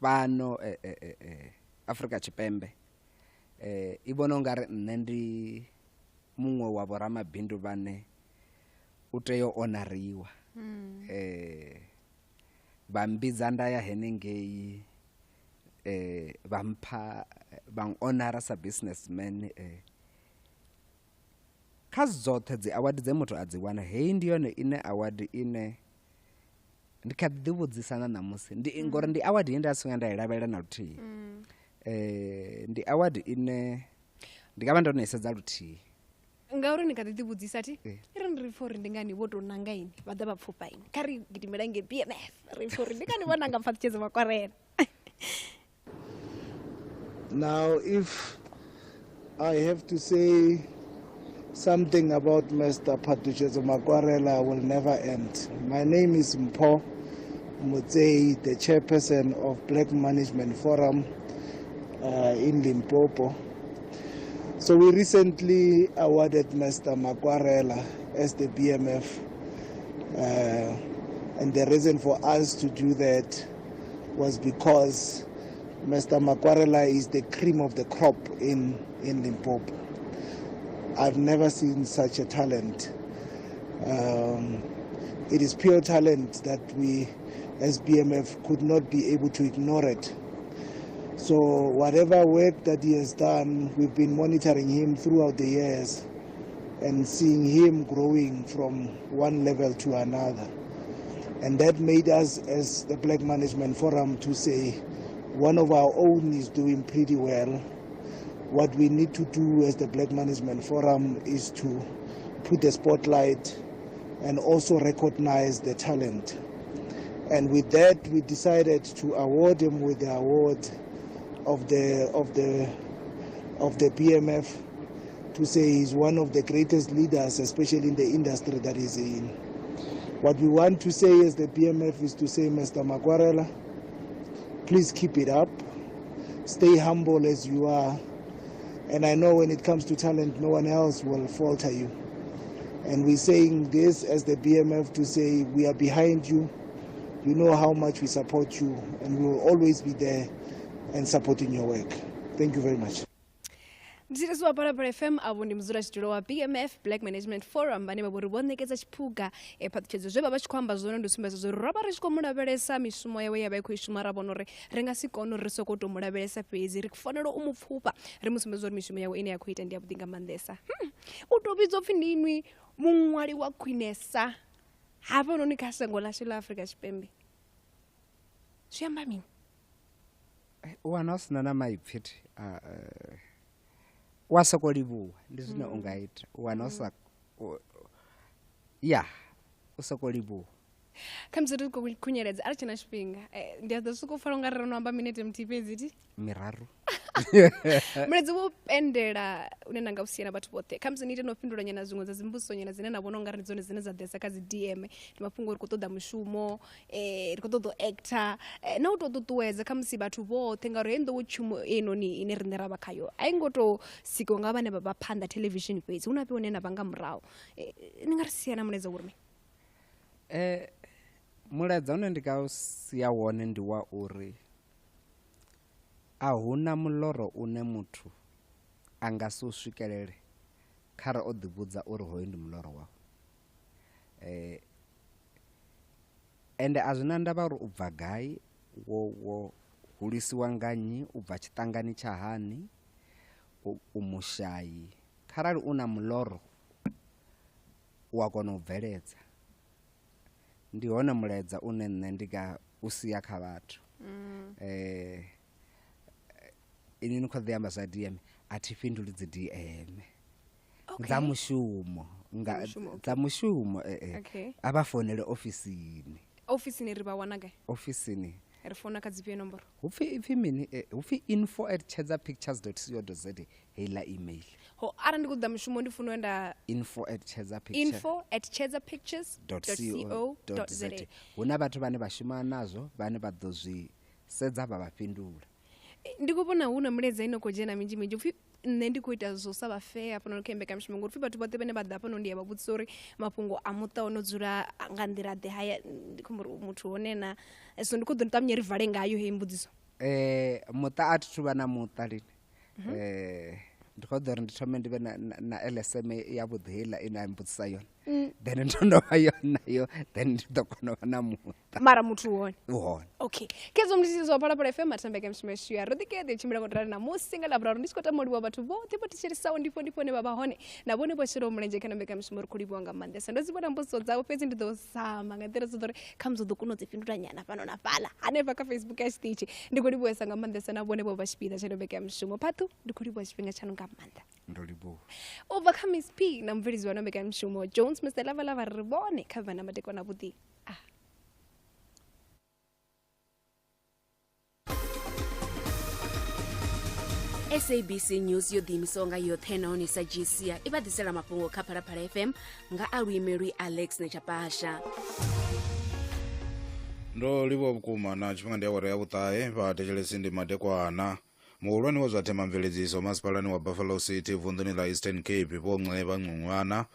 fhano Afrika Tshipembe i vhona ungari nṋe ndi muṅwe wa vho ramabindu vhane u tea u onariwa vha mbidza nda ya henengei vha onara sa businessman kha dzoṱhe dzi award dze muthu a dzi wana hei ndi yone ine award ine ndi kha ḓi vhudzisana namusi ngori ndi award ye nda songa nda i lavhelela na luthihi ndi award ine ndi nga vha ndo no i sedza luthihi ngauri ni kha ḓi vhudzisa thi ri pfha uri ndi ngani vho tou nanga ini vha ḓa vha pfhufha ini kha ri gidimela nge BMF ri pfha uri ndi ngani vho nanga Phathutshedzo Makwarela. Now if I have to say something about Mr. Phathutshedzo Makwarela will never end. My name is Mpho Mutsei, the chairperson of Black Management Forum in Limpopo. So we recently awarded Mr. Makwarela as the BMF, and the reason for us to do that was because Mr. Makwarela is the cream of the crop in Limpopo. I've never seen such a talent. It is pure talent that we as BMF could not be able to ignore it. So whatever work that he has done, we've been monitoring him throughout the years and seeing him growing from one level to another. And that made us as the Black Management Forum to say one of our own is doing pretty well. What we need to do as the Black Management Forum is to put the spotlight and also recognize the talent. And with that, we decided to award him with the award of the BMF, to say he's one of the greatest leaders, especially in the industry that he's in. What we want to say as the BMF is to say, Mr. Makwarela, please keep it up. Stay humble as you are. And I know when it comes to talent, no one else will falter you. And we're saying this as the BMF to say we are behind you. You know how much we support you, and we will always be there and supporting your work. Thank you very much. Msirisi wa Parapara FM avo ndi mzula chitulo wa BMF Black Management Forum vane vavori vonekeza chiphuga Phathutshedzo zve vava chikwamba zvone ndosumbedza zvo rava ri tshiko mulavelesa mishumo yawe yava ikho ishuma ra vona uri ri nga si kone ri soko to mulavelesa fhedzi ri kufanela u mupfufha ri musumbedza uri mishumo yawe ine ya khou ita ndi ya vhuḓi nga maanḓesa u to vhidzwa pfhi ndinwi muṅwali wa khwinesa hafha noni kha shango ḽashu ḽa Afrika Tshipembe zwi amba mini wana usina na maipfhi wasoko livhuwa ndi zwine unga ita wana usa ya usoko livhuwa khamziri ko kunyeledza ari tshina tshifhinga ndi a ḓo soko fara nga ri no amba minute mthihi fhedzi miraru Mredzi wo pendela une nanga usiyana bathu bote khamzi ni ite no fhindula nyana zwiṅwe dza dzimbuso nyana dzine na vhona nga ri dzone dzine dza ḓesa kha dzi DM ndi mafhungo ri kho ṱoḓa mushumo ri kho ṱoḓa actor na u to ṱuṱuwedza khamsi bathu vhoṱhe ngauri hendo wo tshumo enoni ine rine ra vha khayo a ingo to siko nga vhane vha phanda television fhedzi una phi one na vanga muraho ni nga ri siyana muledza uri muledza une ndi ka siya wone ndi wa uri a huna muloro une muthu anga si u swikelele khara o ḓivhudza uri hoyo ndi muloro wawe ende a zwina ndavha uri u bva gai wo hulisiwa nga nnyi u bva tshiṱangani tsha hani u mushayi kharali una muloro wa kona u bveledza ndi hone muledza une nṋe ndi ga u siya kha vhathu ini nikho the amba za DM athi finduli dzi DM dza mushumo dza mushumo abafonele officeini ri ba wana ga officeini ri fona ka dziphe nomboro upfi mini upfi info@chezapictures.co.za hela email ho ara ndi kuda mushumo ndi funo enda info@chezapictures.co.za huna bathu bane bashuma nazo bane baḓo zwi sedza ba bafindula ndikubona huna muleza ino ko jena minji upfi nne ndi kuita zo sa ba fair pano kembeka mshimo ngori upfi bathu bote bane badda pano ndi yababutsa uri mapungo amuta ono dzula nga ndira de haya ndikumbura muthu onena so ndikudo ntamye rivale ngayo he mbudziso muta athu bana muta lini ndikhodora ndithome ndibe na LSM ya budhela ina mbudzisa yona then ntondo yona yo then ndokona na muta mara muthu wona okay kezo mlisizo pala FM atambeka mshimeshu ya rodikede chimira kontrana na musinga labra ndisikota modi wa bathu bote bote chiri sawo ndipo ne baba hone na bone boshiro mlenje kana mbeka mshimoro kulibwanga mandesa ndozibona mboso dzawo pezi ndido sama ngatera zodore kamzo dokuno dzipindura nyana pano na pala aneva ka Facebook ya stage ndikolibwesa nga mandesa na bone boba shipida chero mbeka mshimo patu ndikolibwa chipinga chanu ngamanda ndolibo overcome is P na mvirizi wa mbeka mshimo Jones Mr. Lava ribone kavana mateko na buti SABC News yo dimisonga yo thena oni sajisia ibadisela mapungo kapara FM nga alwimeri Alex Nechapasha ndo libo bukuma na chipanga ndi awara ya butaye batejelesi ndi madekwana muulwani wazatema mveledziso masipalani wa Buffalo City vunduni la Eastern Cape pomwe bangqungwana